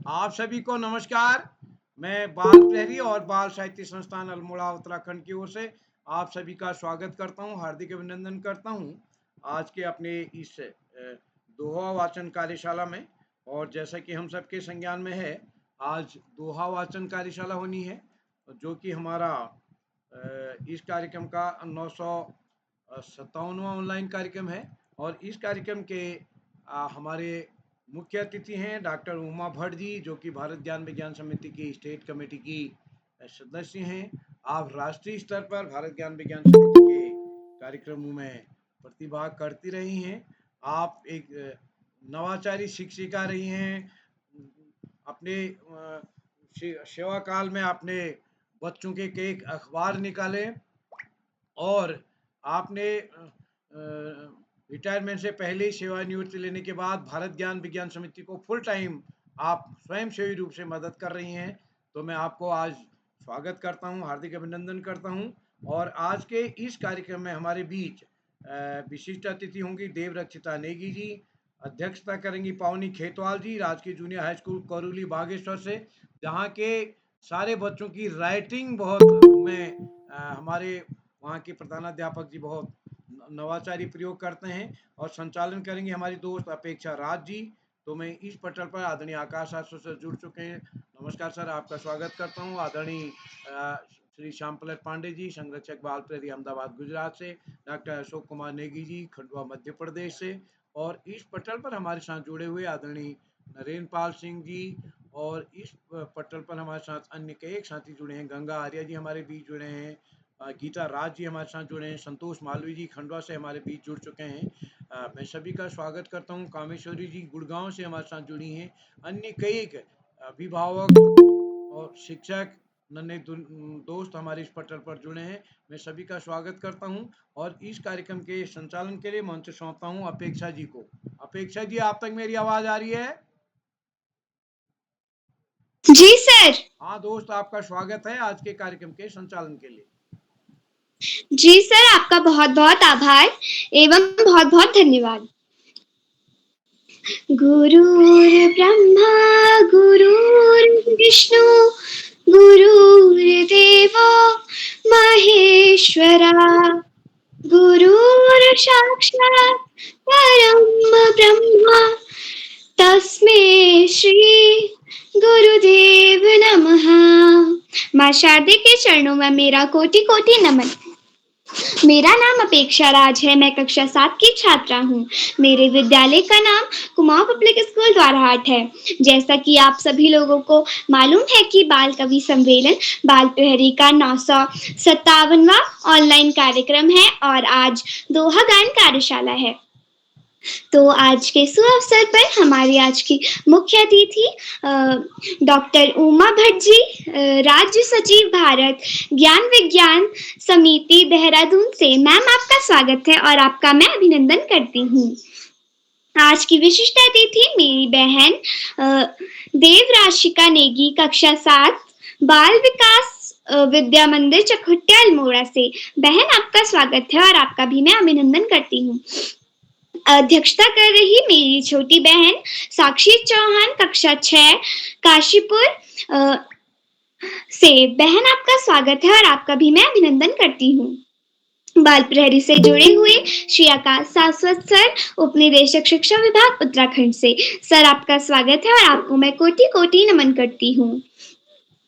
आप सभी को नमस्कार। मैं बाल प्रहरी और बाल साहित्य संस्थान अल्मोड़ा उत्तराखंड की ओर से आप सभी का स्वागत करता हूं, हार्दिक अभिनंदन करता हूं आज के अपने इस दोहा वाचन कार्यशाला में। और जैसा कि हम सबके संज्ञान में है, आज दोहा वाचन कार्यशाला होनी है, जो कि हमारा इस कार्यक्रम का 957वां ऑनलाइन कार्यक्रम है। और इस कार्यक्रम के हमारे मुख्य अतिथि हैं डॉक्टर उमा भट्ट जी, जो कि भारत ज्ञान विज्ञान समिति की स्टेट कमेटी की सदस्य हैं। आप राष्ट्रीय स्तर पर भारत ज्ञान विज्ञान समिति के कार्यक्रमों में प्रतिभाग करती रही हैं। आप एक नवाचारी शिक्षिका रही हैं। अपने सेवा काल में आपने बच्चों के एक अखबार निकाले और आपने रिटायरमेंट से पहले ही सेवानिवृत्ति लेने के बाद भारत ज्ञान विज्ञान समिति को फुल टाइम आप स्वयंसेवी रूप से मदद कर रही हैं। तो मैं आपको आज स्वागत करता हूं, हार्दिक अभिनंदन करता हूं। और आज के इस कार्यक्रम में हमारे बीच विशिष्ट अतिथि होंगी देवरक्षिता नेगी जी, अध्यक्षता करेंगी पावनी खेतवाल जी, राजकीय junior high school Karauli Bageshwar से, जहाँ के सारे बच्चों की राइटिंग बहुत में हमारे वहाँ के प्रधानाध्यापक जी बहुत नवाचारी प्रयोग करते हैं। और संचालन करेंगे हमारी दोस्त अपेक्षा राज जी। तो मैं इस पटल पर आदरणीय आकाश आसो सर जुड़ चुके हैं। नमस्कार सर, आपका स्वागत करता हूँ। आदरणीय श्री श्याम पलट पांडे जी, संरक्षक बाल प्रहरी अहमदाबाद गुजरात से, डॉक्टर अशोक कुमार नेगी जी, खंडवा मध्य प्रदेश से, और इस पटल पर हमारे साथ जुड़े हुए आदरणीय नरेंद्र पाल सिंह जी, और इस पटल पर हमारे साथ अन्य कई साथी जुड़े हैं। गंगा आर्य जी हमारे बीच जुड़े हैं, गीता राज जी हमारे साथ जुड़े हैं, संतोष मालवी जी खंडवा से हमारे बीच जुड़ चुके हैं। मैं सभी का स्वागत करता हूं। कामेश्वरी जी गुड़गांव से हमारे साथ जुड़ी हैं। अन्य कई अभिभावक और शिक्षक नन्हे दोस्त हमारे इस पटल पर जुड़े हैं। मैं सभी का स्वागत करता हूं और इस कार्यक्रम के संचालन के लिए मंच सौंपता हूं अपेक्षा जी को। अपेक्षा जी, आप तक मेरी आवाज आ रही है? जी सर। हाँ दोस्त, आपका स्वागत है आज के कार्यक्रम के संचालन के लिए। जी सर, आपका बहुत बहुत आभार एवं बहुत बहुत धन्यवाद। गुरुर्ब्रह्मा गुरुर्विष्णु गुरुर्देवो महेश्वरा, गुरुर् साक्षात् परं ब्रह्म तस्मै श्री गुरुदेव नमः। माँ शारदे के चरणों में मेरा कोटि कोटि नमन। मेरा नाम अपेक्षा राज है। मैं कक्षा 7 की छात्रा हूँ। मेरे विद्यालय का नाम कुमाऊं पब्लिक स्कूल द्वाराहाट है। जैसा कि आप सभी लोगों को मालूम है कि बाल कवि सम्मेलन बाल प्रहरी का 957वां ऑनलाइन कार्यक्रम है और आज दोहा गान कार्यशाला है। तो आज के सुअवसर पर हमारी आज की मुख्य अतिथि डॉक्टर उमा भट्ट जी, राज्य सचिव भारत ज्ञान विज्ञान समिति देहरादून से। मैम, आपका स्वागत है और आपका मैं अभिनंदन करती हूँ। आज की विशिष्ट अतिथि मेरी बहन देवराशिका नेगी, कक्षा 7 बाल विकास विद्या मंदिर चकुटिया अल्मोड़ा से। बहन, आपका स्वागत है और आपका भी मैं अभिनंदन करती हूँ। अध्यक्षता कर रही मेरी छोटी बहन साक्षी चौहान, कक्षा 6 काशीपुर से। बहन, आपका स्वागत है और आपका भी मैं अभिनंदन करती हूँ। बाल प्रहरी से जुड़े हुए श्री आकाश सासवत सर, उप निदेशक शिक्षा विभाग उत्तराखंड से। सर, आपका स्वागत है और आपको मैं कोटि कोटि नमन करती हूँ।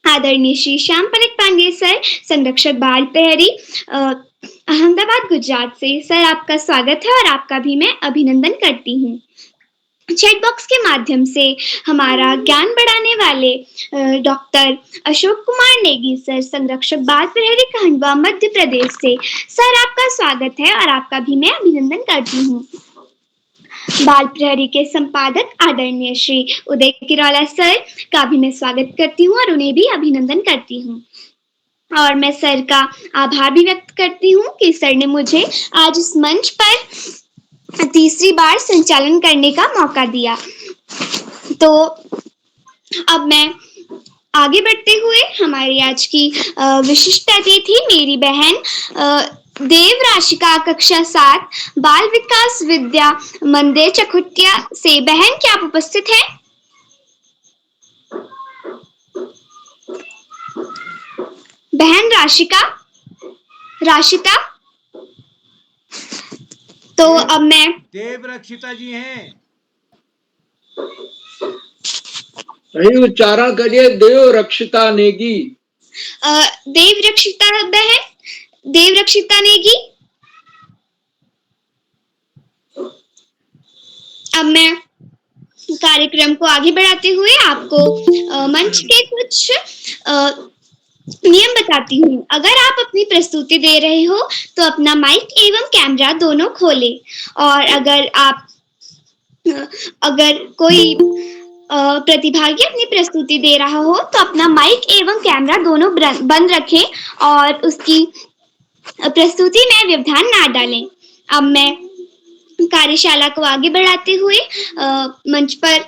आदरणीय श्री श्याम पलट पांडे सर, संरक्षक बाल प्रहरी अहमदाबाद गुजरात से। सर, आपका स्वागत है और आपका भी मैं अभिनंदन करती हूँ। चैट बॉक्स के माध्यम से हमारा ज्ञान बढ़ाने वाले डॉक्टर अशोक कुमार नेगी सर, संरक्षक बाल प्रहरी खंडवा मध्य प्रदेश से। सर, आपका स्वागत है और आपका भी मैं अभिनंदन करती हूँ। बाल प्रहरी के संपादक आदरणीय श्री उदय किरोला सर का भी मैं स्वागत करती हूँ और उन्हें भी अभिनंदन करती हूँ। और मैं सर का आभार भी व्यक्त करती हूँ कि सर ने मुझे आज इस मंच पर तीसरी बार संचालन करने का मौका दिया। तो अब मैं आगे बढ़ते हुए हमारी आज की विशिष्ट अतिथि मेरी बहन देव राशिका कक्षा 7 बाल विकास विद्या मंदिर चकुटिया से बहन क्या आप उपस्थित हैं? बहन राशिता। तो अब मैं देव रक्षिता जी हैं। सही उच्चारण करिए, देव रक्षिता नेगी। देव रक्षिता बहन, देव रक्षिता नेगी। अब मैं कार्यक्रम को आगे बढ़ाते हुए आपको मंच के कुछ नियम बताती हूँ। अगर आप अपनी प्रस्तुति दे रहे हो तो अपना माइक एवं कैमरा दोनों खोलें, और अगर कोई प्रतिभागी अपनी प्रस्तुति दे रहा हो तो अपना माइक एवं कैमरा दोनों बंद रखें और उसकी प्रस्तुति में व्यवधान ना डालें। अब मैं कार्यशाला को आगे बढ़ाते हुए मंच पर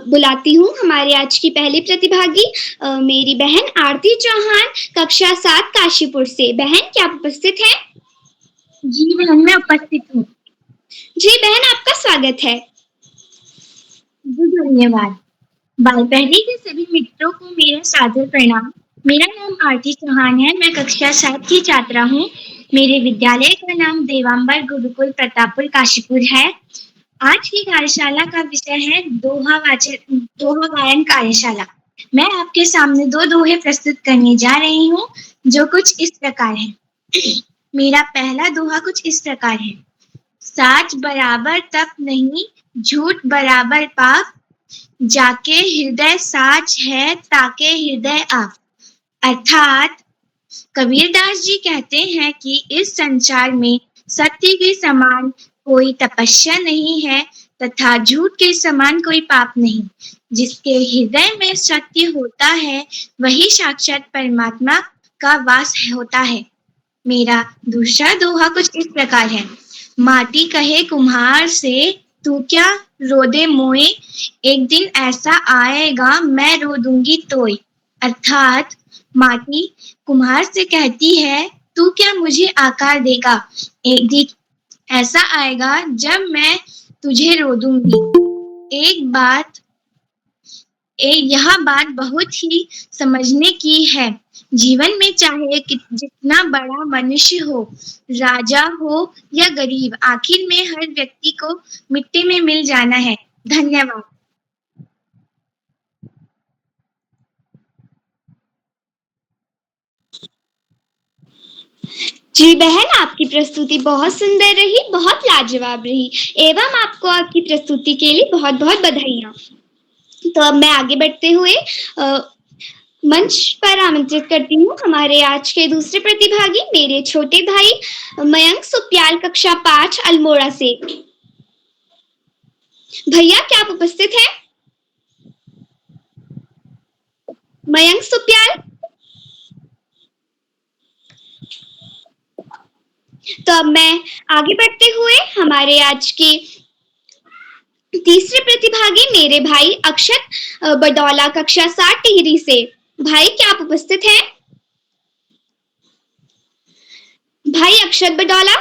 बुलाती हूँ हमारे आज की पहली प्रतिभागी मेरी बहन आरती चौहान कक्षा 7 काशीपुर से। बहन क्या आप उपस्थित हैं? जी बहन, मैं उपस्थित हूँ। जी बहन, आपका स्वागत है। जी धन्यवाद। बाल पहली के सभी मित्रों को मेरा सादर प्रणाम। मेरा नाम आरती चौहान है। मैं कक्षा 7 की छात्रा हूँ। मेरे विद्यालय का नाम देवांबर गुरुकुल प्रतापपुर काशीपुर है। आज की कार्यशाला का विषय है दोहा गायन कार्यशाला। मैं आपके सामने 2 दोहे प्रस्तुत करने जा रही हूँ जो कुछ इस प्रकार है। मेरा पहला दोहा कुछ इस प्रकार है। साच बराबर तप नहीं, झूठ बराबर पाप, जाके हृदय साच है ताके हृदय आप। अर्थात कबीरदास जी कहते हैं कि इस संसार में सत्य के समान कोई तपस्या नहीं है तथा झूठ के समान कोई पाप नहीं। जिसके हृदय में सत्य होता है वही साक्षात परमात्मा का वास होता है। मेरा दूसरा दोहा कुछ इस प्रकार है। माटी कहे कुम्हार से तू क्या रो दे मोए, एक दिन ऐसा आएगा मैं रो दूंगी तोय। अर्थात माटी कुम्हार से कहती है तू क्या मुझे आकार देगा, एक दिन ऐसा आएगा जब मैं तुझे रो दूंगी। यह बात बहुत ही समझने की है। जीवन में चाहे जितना बड़ा मनुष्य हो, राजा हो या गरीब, आखिर में हर व्यक्ति को मिट्टी में मिल जाना है। धन्यवाद। जी बहन, आपकी प्रस्तुति बहुत सुंदर रही, बहुत लाजवाब रही एवं आपको आपकी प्रस्तुति के लिए बहुत बहुत बधाइयाँ। तो अब मैं आगे बढ़ते हुए मंच पर आमंत्रित करती हूँ हमारे आज के दूसरे प्रतिभागी मेरे छोटे भाई मयंक सुप्याल कक्षा 5 अल्मोड़ा से। भैया क्या आप उपस्थित हैं? मयंक सुप्याल। तो अब मैं आगे बढ़ते हुए हमारे आज के तीसरे प्रतिभागी मेरे भाई अक्षत बडौला कक्षा 7 टिहरी से। भाई क्या आप उपस्थित हैं? भाई अक्षत बडौला।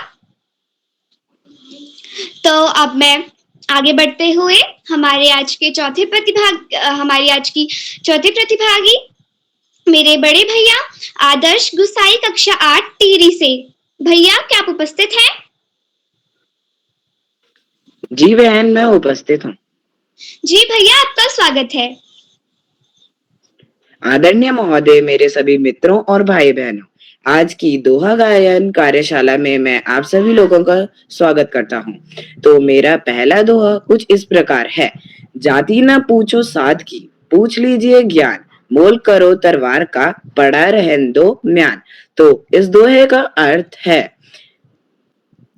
तो अब मैं आगे बढ़ते हुए हमारी आज की चौथे प्रतिभागी मेरे बड़े भैया आदर्श गुसाई कक्षा 8 टिहरी से। भैया क्या आप उपस्थित हैं? जी बहन, मैं उपस्थित हूँ। जी भैया, आपका स्वागत है। आदरणीय महोदय, मेरे सभी मित्रों और भाई बहनों, आज की दोहा गायन कार्यशाला में मैं आप सभी लोगों का स्वागत करता हूँ। तो मेरा पहला दोहा कुछ इस प्रकार है। जाति न पूछो साध की, पूछ लीजिए ज्ञान, मोल करो तलवार का, पड़ा रहन दो म्यान। तो इस दोहे का अर्थ है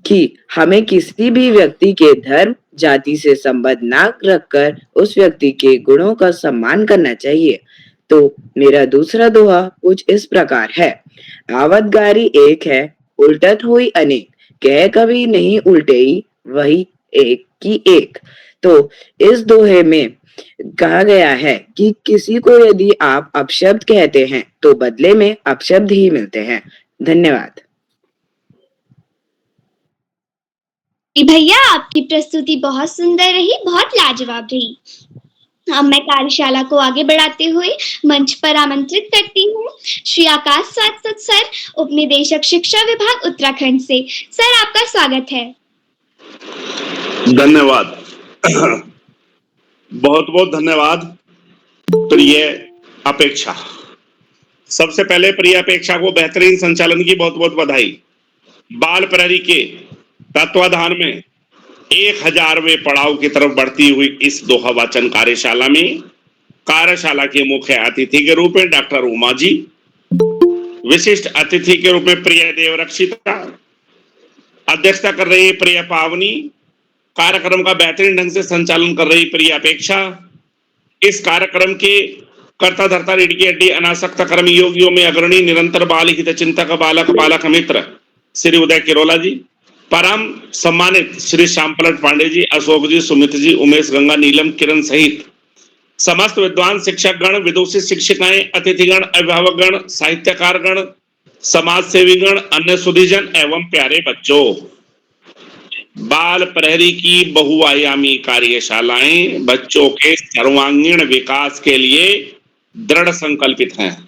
कि हमें किसी भी व्यक्ति के धर्म जाति से संबंध ना रखकर उस व्यक्ति के गुणों का सम्मान करना चाहिए। तो मेरा दूसरा दोहा कुछ इस प्रकार है। आवत गारी एक है, उल्टत हुई अनेक, कह कभी नहीं उल्टेई, वही एक की एक। तो इस दोहे में कहा गया है कि किसी को यदि आप अपशब्द कहते हैं तो बदले में अपशब्द ही मिलते हैं। धन्यवाद। भैया, आपकी प्रस्तुति बहुत सुंदर रही, बहुत लाजवाब रही। अब मैं कार्यशाला को आगे बढ़ाते हुए मंच पर आमंत्रित करती हूँ श्री आकाश सारस्वत सर, उपनिदेशक शिक्षा विभाग उत्तराखंड से। सर, आपका स्वागत है। धन्यवाद। बहुत बहुत धन्यवाद। प्रिय अपेक्षा, सबसे पहले प्रिय अपेक्षा को बेहतरीन संचालन की बहुत बहुत बधाई। बाल प्रहरी के तत्वाधान में 1000वें पड़ाव की तरफ बढ़ती हुई इस दोहा वाचन कार्यशाला में कार्यशाला के मुख्य अतिथि के रूप में डॉक्टर उमा जी, विशिष्ट अतिथि के रूप में प्रिय देवरक्षिता, अध्यक्षता कर रही प्रिय पावनी, कार्यक्रम का बेहतरीन ढंग से संचालन कर रही प्रिय अपेक्षा, इस कार्यक्रम के कर्ता धर्ता रीढ़ की हड्डी अनासक्त कर्म योगियों में अग्रणी निरंतर बाल हित चिंतक बालक पालक मित्र श्री उदय किरोला जी, परम सम्मानित श्री श्यामपलट पांडे जी, अशोक जी, सुमित जी, उमेश, गंगा, नीलम, किरण सहित समस्त विद्वान शिक्षक गण, विदुषी शिक्षिकाएं, अतिथिगण, अभिभावकगण, साहित्यकार गण, समाज सेवी गण, अन्य सुधीजन एवं प्यारे बच्चों, बाल प्रहरी की बहुआयामी कार्यशालाएं बच्चों के सर्वांगीण विकास के लिए दृढ़ संकल्पित हैं।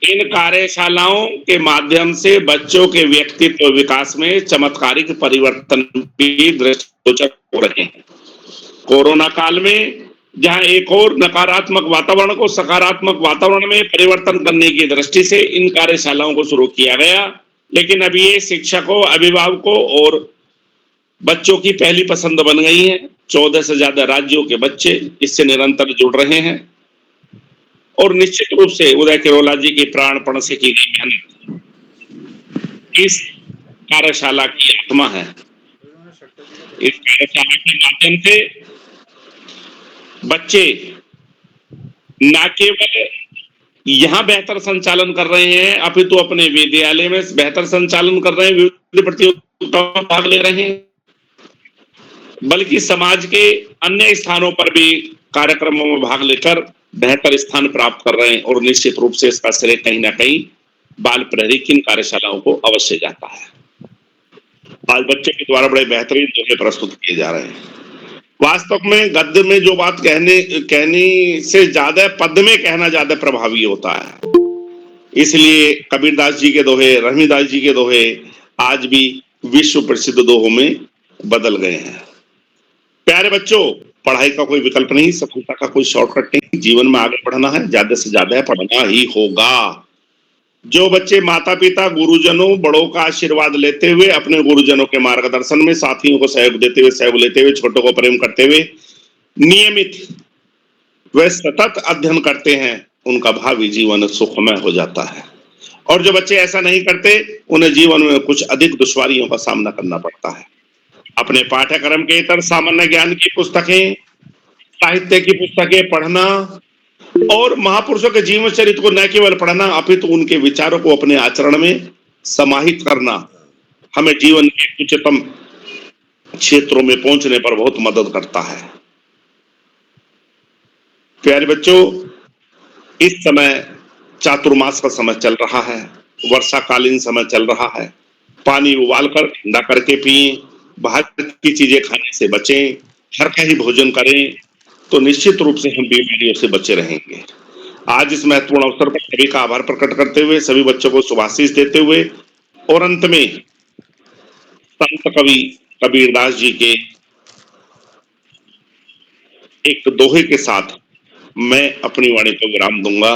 इन कार्यशालाओं के माध्यम से बच्चों के व्यक्तित्व विकास में चमत्कारिक परिवर्तन भी दृष्टिगोचर हो रहे हैं। कोरोना काल में जहां एक और नकारात्मक वातावरण को सकारात्मक वातावरण में परिवर्तन करने की दृष्टि से इन कार्यशालाओं को शुरू किया गया, लेकिन अब ये शिक्षकों, अभिभावकों और बच्चों की पहली पसंद बन गई है। 14 से ज्यादा राज्यों के बच्चे इससे निरंतर जुड़ रहे हैं और निश्चित रूप से उदय किरोला जी के प्राणपण से की गई मेहनत इस कार्यशाला की आत्मा है। इस कार्यशाला के माध्यम से बच्चे न केवल यहाँ बेहतर संचालन कर रहे हैं, अपितु अपने विद्यालय में बेहतर संचालन कर रहे हैं, विविध प्रतियोगिताओं में भाग ले रहे हैं, बल्कि समाज के अन्य स्थानों पर भी कार्यक्रमों में भाग लेकर बेहतर स्थान प्राप्त कर रहे हैं। और निश्चित रूप से इसका श्रेय कहीं ना कहीं बाल प्रहरी की कार्यशालाओं को अवश्य जाता है। आज बच्चों के द्वारा बड़े बेहतरीन दोहे प्रस्तुत किए जा रहे हैं। वास्तव में गद्य में जो बात कहने से ज्यादा पद्य में कहना ज्यादा प्रभावी होता है। इसलिए कबीरदास जी के दोहे, रहीमदास जी के दोहे आज भी विश्व प्रसिद्ध दोहों में बदल गए हैं। प्यारे बच्चों, पढ़ाई का कोई विकल्प नहीं, सफलता का कोई शॉर्टकट नहीं। जीवन में आगे बढ़ना है, ज्यादा से ज्यादा पढ़ना ही होगा। जो बच्चे माता पिता, गुरुजनों, बड़ों का आशीर्वाद लेते हुए, अपने गुरुजनों के मार्गदर्शन में साथियों को सहयोग देते हुए, सहयोग लेते हुए, छोटों को प्रेम करते हुए नियमित व सतत अध्ययन करते हैं, उनका भावी जीवन सुखमय हो जाता है। और जो बच्चे ऐसा नहीं करते, उन्हें जीवन में कुछ अधिक दुश्वारियों का सामना करना पड़ता है। अपने पाठ्यक्रम के इतर सामान्य ज्ञान की पुस्तकें, साहित्य की पुस्तकें पढ़ना और महापुरुषों के जीवन चरित्र को न केवल पढ़ना, अपितु उनके विचारों को अपने आचरण में समाहित करना हमें जीवन के उच्चतम क्षेत्रों में पहुंचने पर बहुत मदद करता है। प्यारे बच्चों, इस समय चातुर्मास का समय चल रहा है, वर्षाकालीन समय चल रहा है। पानी उबालकर ठंडा करके पिएं, बाहर की चीजें खाने से बचें, घर का ही भोजन करें, तो निश्चित रूप से हम बीमारियों से बचे रहेंगे। आज इस महत्वपूर्ण अवसर पर सभी का आभार प्रकट करते हुए, सभी बच्चों को शुभाशीष देते हुए और अंत में संत कवि कबीरदास जी के एक दोहे के साथ मैं अपनी वाणी को विराम दूंगा।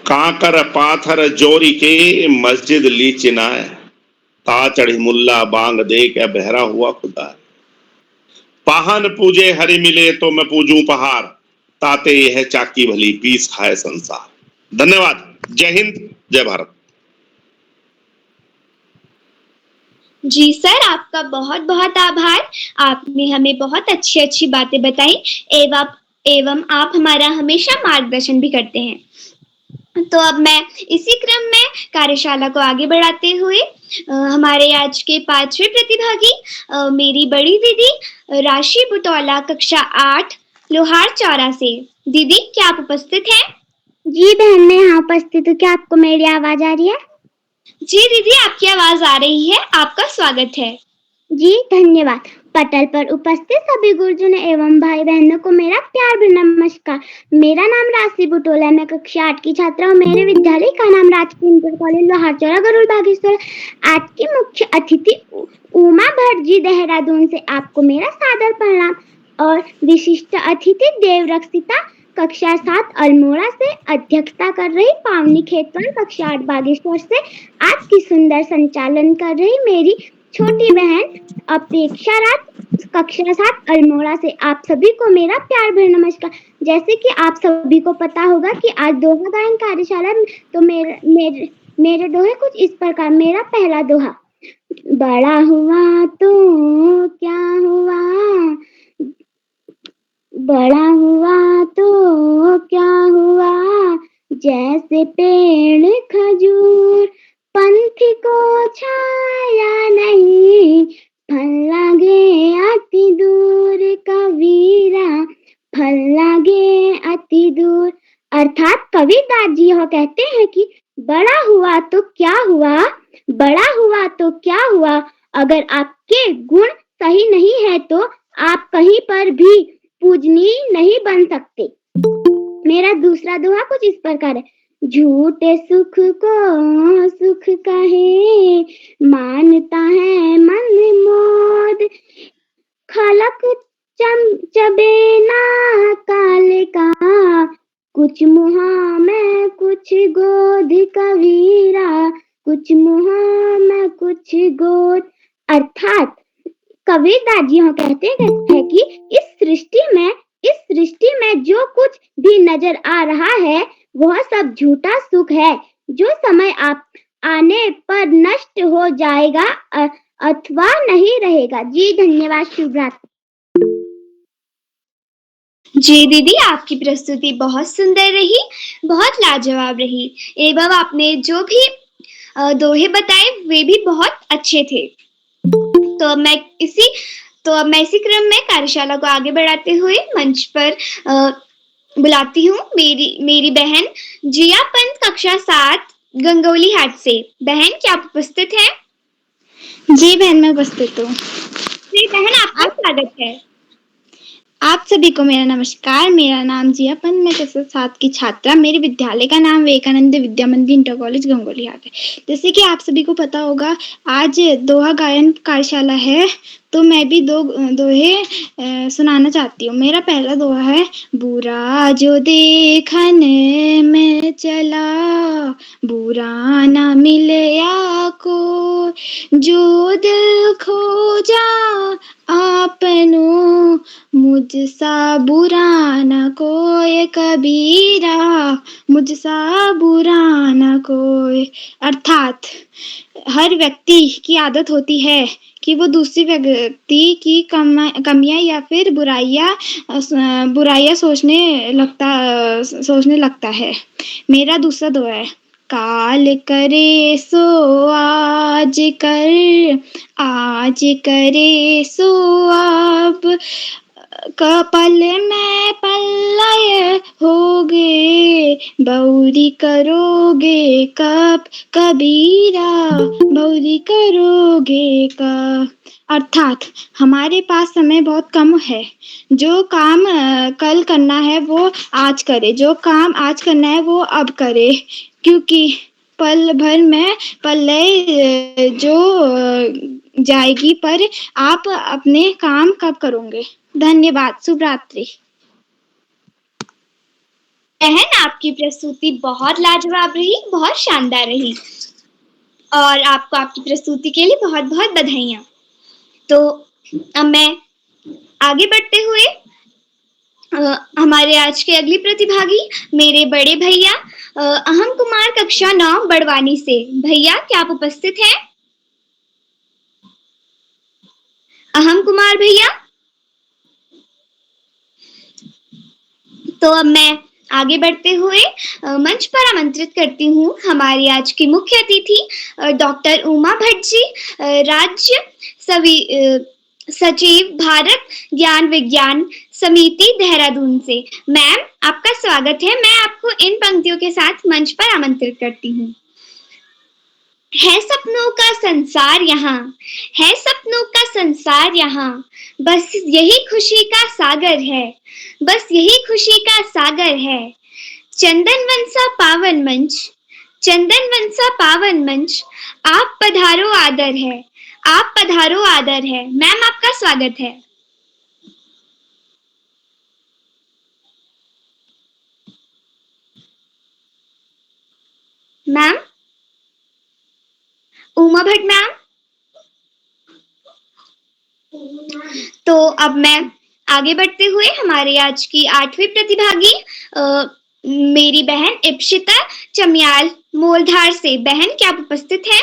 काकर पाथर जोरी के मस्जिद ली चिनाए, ता चढ़ी मुल्ला बांग दे क्या बहरा हुआ खुदा। पाहन पूजे हरि मिले तो मैं पूजूं पहाड़, ताते यह चाकी भली पीस खाए संसार। धन्यवाद। जय हिंद, जय भारत। जी सर, आपका बहुत बहुत आभार। आपने हमें बहुत अच्छी अच्छी बातें बताई एवं आप हमारा हमेशा मार्गदर्शन भी करते हैं। तो अब मैं इसी क्रम में कार्यशाला को आगे बढ़ाते हुए हमारे आज के 5वें प्रतिभागी मेरी बड़ी दीदी राशि बुटौला, कक्षा 8, लोहार चौरा से। दीदी, क्या आप उपस्थित हैं? जी बहन, मैं यहाँ उपस्थित हूँ। क्या आपको मेरी आवाज आ रही है? जी दीदी, आपकी आवाज आ रही है, आपका स्वागत है। जी धन्यवाद। पटल पर उपस्थित सभी गुरुजनों एवं भाई बहनों को मेरा प्यार भरा नमस्कार। मेरा नाम राशि बुटोला है। मैं कक्षा 8 की छात्रा हूँ। मेरे विद्यालय का नाम राजकीय इंटर कॉलेज लोहारचौरा गरुड़ बागेश्वर। आज की मुख्य अतिथि उमा भट्ट जी देहरादून से आपको मेरा सादर प्रणाम और विशिष्ट अतिथि देवरक्षिता कक्षा 7 अल्मोड़ा से अध्यक्षता कर रही पावनी खेतवन कक्षा 8 बागेश्वर से आज की सुंदर संचालन कर रही मेरी छोटी बहन अपेक्षा राज कक्षा 7 अल्मोड़ा से आप सभी को मेरा प्यार भरा नमस्कार। जैसे कि आप सभी को पता होगा कि आज दोहा गायन कार्यशाला तो मेरे दोहे कुछ इस प्रकार। मेरा पहला दोहा, बड़ा हुआ तो क्या हुआ, बड़ा हुआ तो क्या हुआ, जैसे पेड़ खजूर पंथी को छाया नहीं, फल लागे अति दूर कबीरा, फल लागे अति दूर। अर्थात कबीरदास जी यह कहते हैं कि बड़ा हुआ तो क्या हुआ, बड़ा हुआ तो क्या हुआ, अगर आपके गुण सही नहीं है तो आप कहीं पर भी पूजनीय नहीं बन सकते। मेरा दूसरा दोहा कुछ इस प्रकार है, झूठे सुख को सुख कहे, मानता है मन मोद, खलक चबे ना काले का, कुछ मुहा में कुछ गोद कबीरा, कुछ मुहा में कुछ गोद। अर्थात कबीरदास जी यह कहते हैं कि इस सृष्टि में जो कुछ भी नजर आ रहा है वह सब झूठा सुख है, जो समय आप आने पर नष्ट हो जाएगा अथवा नहीं रहेगा। जी धन्यवाद। शुभ रात्रि। जी दीदी, आपकी प्रस्तुति बहुत सुंदर रही, बहुत लाजवाब रही एवं आपने जो भी दोहे बताए वे भी बहुत अच्छे थे। तो मैं इसी क्रम में कार्यशाला को आगे बढ़ाते हुए मंच पर बुलाती हूँ मेरी बहन जिया पंत कक्षा 7 गंगोली हाट से। बहन, क्या आप उपस्थित हैं? जी बहन, मैं उपस्थित हूँ। जी बहन, आपका स्वागत है। आप सभी को मेरा नमस्कार। मेरा नाम जिया पंत, मैं कक्षा 7 की छात्रा। मेरे विद्यालय का नाम विवेकानंद विद्या मंदिर इंटर कॉलेज गंगोली हाट है। जैसे कि आप सभी को पता होगा आज दोहा गायन कार्यशाला है, तो मैं भी दो दोहे सुनाना चाहती हूँ। मेरा पहला दोहा है, बुरा जो देखन में चला, बुरा ना मिले को, जो दिल खोजा आपनो, मुझसा बुरा न कोई कबीरा, मुझसा बुरा न कोई। अर्थात हर व्यक्ति की आदत होती है कि वो दूसरी व्यक्ति की कमियां या फिर बुराइयां सोचने लगता है। मेरा दूसरा दोहा है, काल करे सो आज कर, आज करे सो अब, कपल में पल्लय होगे, बौरी करोगे कब कबीरा, बौरी करोगे कब। अर्थात हमारे पास समय बहुत कम है, जो काम कल करना है वो आज करे, जो काम आज करना है वो अब करे, क्योंकि पल भर में पल्लय जो जाएगी, पर आप अपने काम कब करोगे। धन्यवाद। शुभ रात्रि। बहन, आपकी प्रस्तुति बहुत लाजवाब रही, बहुत शानदार रही और आपको आपकी प्रस्तुति के लिए बहुत बहुत बधाइयाँ। तो अब मैं आगे बढ़ते हुए हमारे आज के अगली प्रतिभागी मेरे बड़े भैया अहम कुमार कक्षा 9 बड़वानी से। भैया, क्या आप उपस्थित हैं? अहम कुमार भैया। तो अब मैं आगे बढ़ते हुए मंच पर आमंत्रित करती हूँ हमारी आज की मुख्य अतिथि डॉक्टर उमा भट्ट जी, राज्य सचिव भारत ज्ञान विज्ञान समिति देहरादून से। मैम, आपका स्वागत है। मैं आपको इन पंक्तियों के साथ मंच पर आमंत्रित करती हूँ। है सपनों का संसार यहाँ, है सपनों का संसार यहाँ, बस यही खुशी का सागर है, बस यही खुशी का सागर है। चंदन वन सा पावन मंच, चंदन वन सा पावन मंच, आप पधारो आदर है, आप पधारो आदर है। मैम आपका स्वागत है। Ma'am Uma Bhatt ma'am. तो अब मैं आगे बढ़ते हुए हमारे आज की 8वीं प्रतिभागी मेरी बहन इप्सिता चमियाल मोलधार से। बहन क्या आप उपस्थित हैं?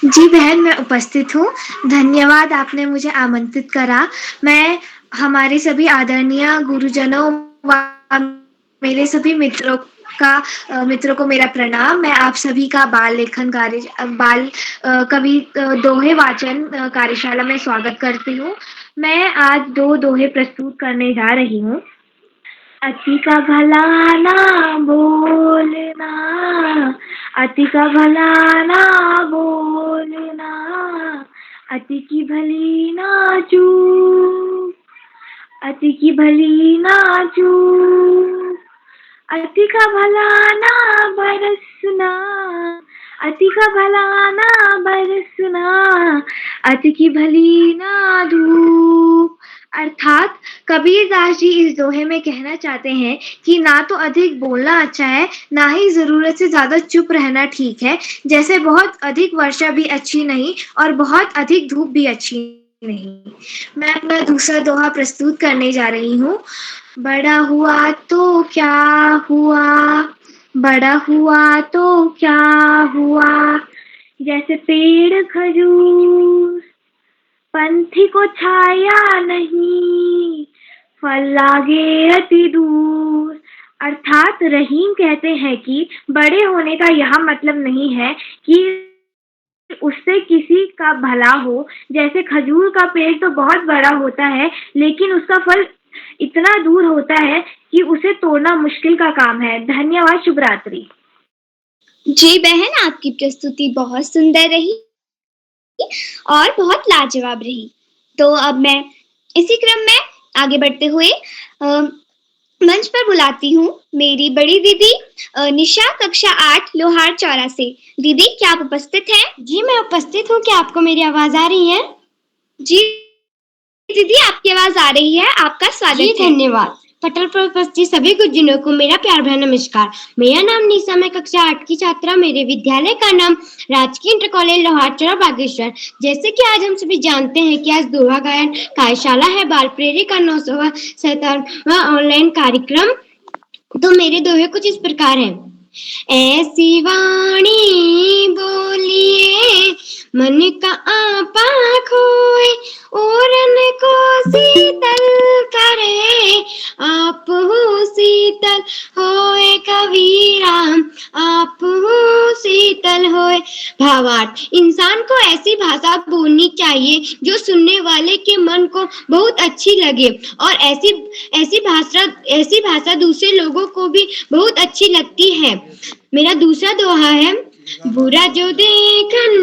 जी बहन, मैं उपस्थित हूँ। धन्यवाद, आपने मुझे आमंत्रित करा। मैं हमारे सभी आदरणीय गुरुजनों व मेरे सभी मित्रों को मेरा प्रणाम। मैं आप सभी का बाल कवि दोहे वाचन कार्यशाला में स्वागत करती हूँ। मैं आज 2 दोहे प्रस्तुत करने जा रही हूँ। अति का भला ना बोलना, अति का भला ना बोलना, अति की भली ना चूक, अति की भली ना चूक, अति का भला ना बरसना, अति का भला ना बरसना, अति की भली ना धूप। अर्थात कबीरदास जी इस दोहे में कहना चाहते हैं कि ना तो अधिक बोलना अच्छा है, ना ही जरूरत से ज्यादा चुप रहना ठीक है। जैसे बहुत अधिक वर्षा भी अच्छी नहीं और बहुत अधिक धूप भी अच्छी नहीं। मैं अपना दूसरा दोहा प्रस्तुत करने जा रही हूँ। बड़ा हुआ तो क्या हुआ, बड़ा हुआ तो क्या हुआ, जैसे पेड़ खजूर, पंथी को छाया नहीं, फल लागे अति दूर। अर्थात रहीम कहते हैं कि बड़े होने का यह मतलब नहीं है कि उससे किसी का भला हो। जैसे खजूर का पेड़ तो बहुत बड़ा होता है, लेकिन उसका फल इतना दूर होता है कि उसे तोड़ना मुश्किल का काम है। धन्यवाद, शुभ रात्रि। जी बहन, आपकी प्रस्तुति बहुत सुंदर रही और बहुत लाजवाब रही। तो अब मैं इसी क्रम में आगे बढ़ते हुए मंच पर बुलाती हूँ मेरी बड़ी दीदी निशा, कक्षा 8 लोहार चौरा से। दीदी क्या आप उपस्थित हैं? जी मैं उपस्थित हूँ। क्या आपको मेरी आवाज आ रही है? जी दीदी आपकी आवाज आ रही है, आपका स्वागत है। धन्यवाद। पटल पर उपस्थित सभी गुरुजनों को मेरा प्यार भरा नमस्कार। मेरा नाम निशा, मैं कक्षा 8 की छात्रा। मेरे विद्यालय का नाम राजकीय इंटर कॉलेज लोहारचौरा बागेश्वर। जैसे कि आज हम सभी जानते हैं कि आज दोहा गायन कार्यशाला है, बाल प्रेरी का 957वां ऑनलाइन कार्यक्रम। तो मेरे दोहे कुछ इस प्रकार हैं। ऐसी वाणी बोलिए मन का आपा खोए, ओरन को शीतल करे, आप हो शीतल होए कबीरा, आप हो शीतल होए। भावार्थ, इंसान को ऐसी भाषा बोलनी चाहिए जो सुनने वाले के मन को बहुत अच्छी लगे और ऐसी भाषा दूसरे लोगों को भी बहुत अच्छी लगती है। मेरा दूसरा दोहा है। बुरा जो देखन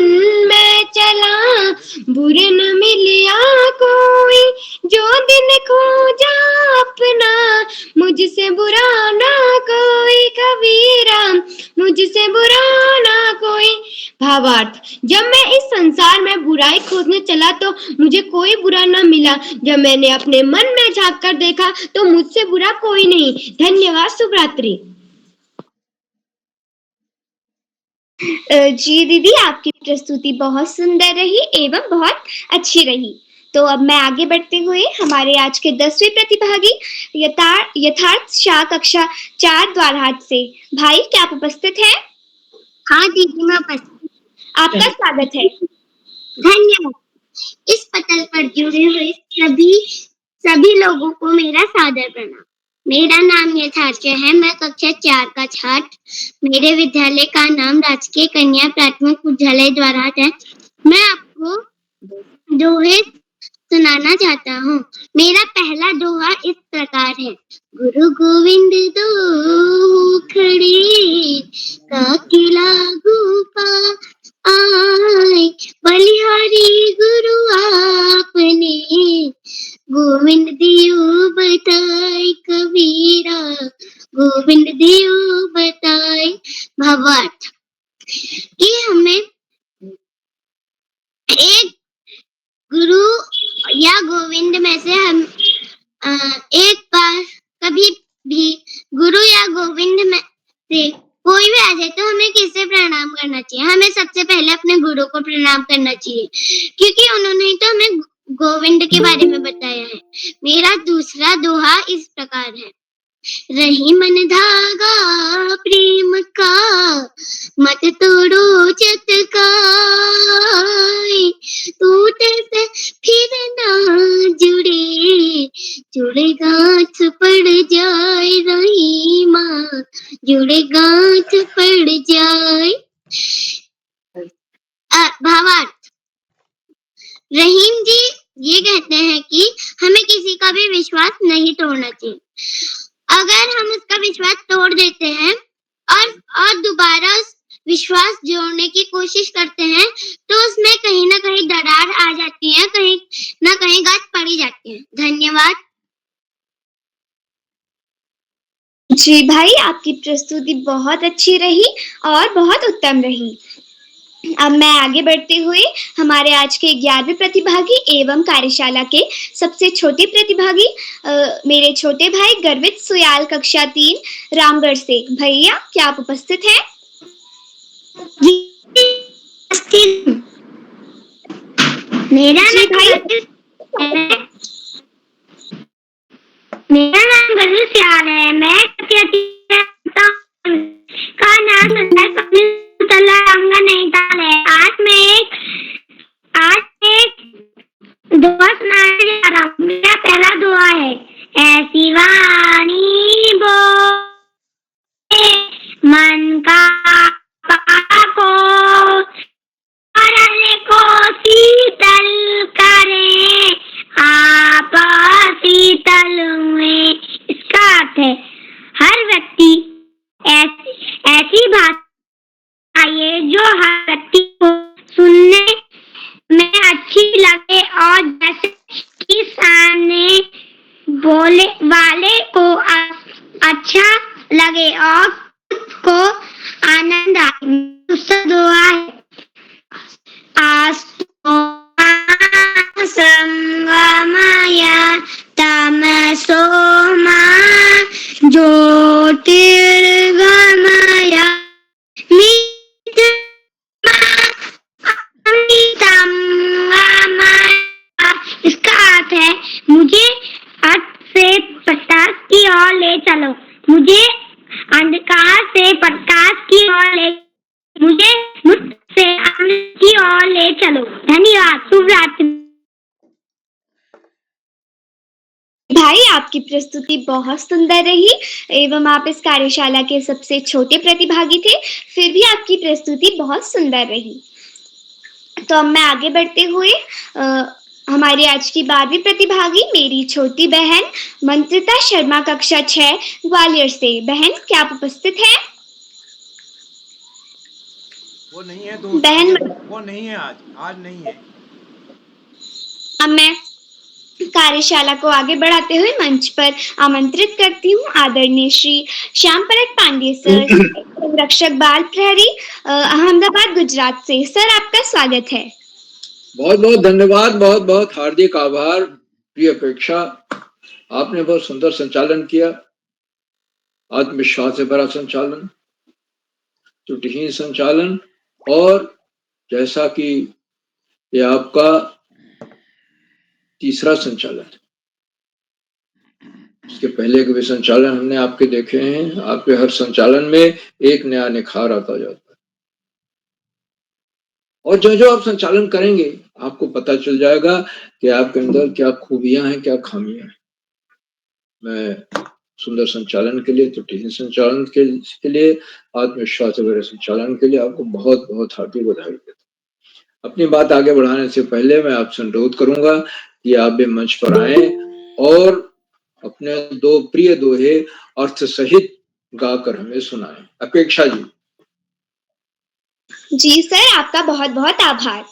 मैं चला, बुरे न मिलिया कोई, जो दिन खोजा अपना, मुझसे बुरा ना कोई कबीरा, मुझसे बुरा ना कोई। भावार्थ, जब मैं इस संसार में बुराई खोजने चला तो मुझे कोई बुरा न मिला। जब मैंने अपने मन में झांक कर देखा तो मुझसे बुरा कोई नहीं। धन्यवाद, शुभ रात्रि। जी दीदी, आपकी प्रस्तुति बहुत सुंदर रही एवं बहुत अच्छी रही। तो अब मैं आगे बढ़ते हुए हमारे आज के 10वें प्रतिभागी यथार्थ शाह, कक्षा 4 द्वारहाट से। भाई क्या आप उपस्थित हैं? हाँ दीदी मैं उपस्थित। आपका स्वागत है। धन्यवाद। इस पटल पर जुड़े हुए सभी लोगों को मेरा सादर प्रणाम। मेरा नाम यथार्थ है, मैं कक्षा 4 का छात्र। मेरे विद्यालय का नाम राजकीय कन्या प्राथमिक विद्यालय द्वारहाट है। मैं आपको दोहे सुनाना चाहता हूँ। मेरा पहला दोहा इस प्रकार है। गुरु गोविंद दो खड़े काके लागू पाए, बलिहारी गुरु आपने गोविंद दियो बताए कबीरा, गोविंद दियो बताए। भावार्थ कि हमें एक गुरु या गोविंद में से हम एक बार कभी भी गुरु या गोविंद में से कोई भी आ जाए तो हमें किससे प्रणाम करना चाहिए? हमें सबसे पहले अपने गुरु को प्रणाम करना चाहिए, क्योंकि उन्होंने ही तो हमें गोविंद के बारे में बताया है। मेरा दूसरा दोहा इस प्रकार है। रही मन धागा प्रेम का, मत तोड़ो चटकाए, टूटे से फिर ना जुड़े, जुड़े गांठ पड़ जाए रही माँ, जुड़े गांठ पड़ जाए। भावार्थ, रहीम जी ये कहते हैं कि हमें किसी का भी विश्वास नहीं तोड़ना चाहिए। अगर हम उसका विश्वास तोड़ देते हैं और दोबारा उस विश्वास जोड़ने की कोशिश करते हैं तो उसमें कहीं ना कहीं दरार आ जाती है, कहीं ना कहीं गांठ पड़ी जाती है। धन्यवाद। जी भाई, आपकी प्रस्तुति बहुत अच्छी रही और बहुत उत्तम रही। अब मैं आगे बढ़ते हुए हमारे आज के 11वें प्रतिभागी एवं कार्यशाला के सबसे छोटे प्रतिभागी मेरे छोटे भाई गर्वित सुयाल कक्षा 3 रामगढ़ से। भैया क्या आप उपस्थित हैं? मेरा जी भाई। मेरा नाम गर्वित सुयाल है। मैं का नाम नैनीताल है। आज एक दोहा सुनाने जा रहा हूँ। मेरा पहला दोहा है। ऐसी वाणी बोले मन का को को शीतल करे, आप शीतल में। इसका अर्थ है हर व्यक्ति ऐसी बात आइए जो हर व्यक्ति को सुनने में अच्छी लगे और जैसे कि सामने बोले वाले को अच्छा लगे और को आनंद आए। दूसरा दोहा है। संगमय तमसो मा ज्योतिर्गमय। इसका अर्थ है मुझे अर्थ से प्रकाश की ओर ले चलो, मुझे अंधकार से प्रकाश की ओर ले, मुझे मुक्त से अमृत की ओर ले चलो। धन्यवाद। शुभ रात्रि। भाई आपकी प्रस्तुति बहुत सुंदर रही एवं आप इस कार्यशाला के सबसे छोटे प्रतिभागी थे, फिर भी आपकी प्रस्तुति बहुत सुंदर रही। तो अब मैं आगे बढ़ते हुए हमारी आज की 12वीं प्रतिभागी मेरी छोटी बहन मंत्रिता शर्मा कक्षा 6 ग्वालियर से। बहन क्या आप उपस्थित हैं? वो नहीं है दोस्त, बहन वो नहीं है, आज नहीं है। अब मैं कार्यशाला को आगे बढ़ाते हुए मंच पर आमंत्रित करती हूँ आदरणीय श्री श्याम परत पांडे सर, संरक्षक बाल प्रहरी अहमदाबाद गुजरात से। सर आपका स्वागत है। बहुत बहुत धन्यवाद, बहुत बहुत हार्दिक आभार। प्रिय अपेक्षा, आपने बहुत सुंदर संचालन किया, आत्मविश्वास से भरा संचालन, त्रुटिहीन संचालन, और जैसा कि ये आपका तीसरा संचालन, इसके पहले के भी संचालन हमने आपके देखे हैं। आपके हर संचालन में एक नया निखार आता जाता है, और जो जो आप संचालन करेंगे आपको पता चल जाएगा कि आपके अंदर क्या खूबियां हैं, क्या खामियां हैं। मैं सुंदर संचालन के लिए, त्रुटिहीन संचालन के लिए, आत्मविश्वास से भरे संचालन के लिए आपको बहुत बहुत हार्दिक बधाई देता हूं। अपनी बात आगे बढ़ाने से पहले मैं आपसे अनुरोध करूंगा कि आप भी मंच पर आए और अपने दो प्रिय दोहे अर्थ सहित गाकर हमें सुनाएं। अपेक्षा जी। जी सर, आपका बहुत बहुत आभार।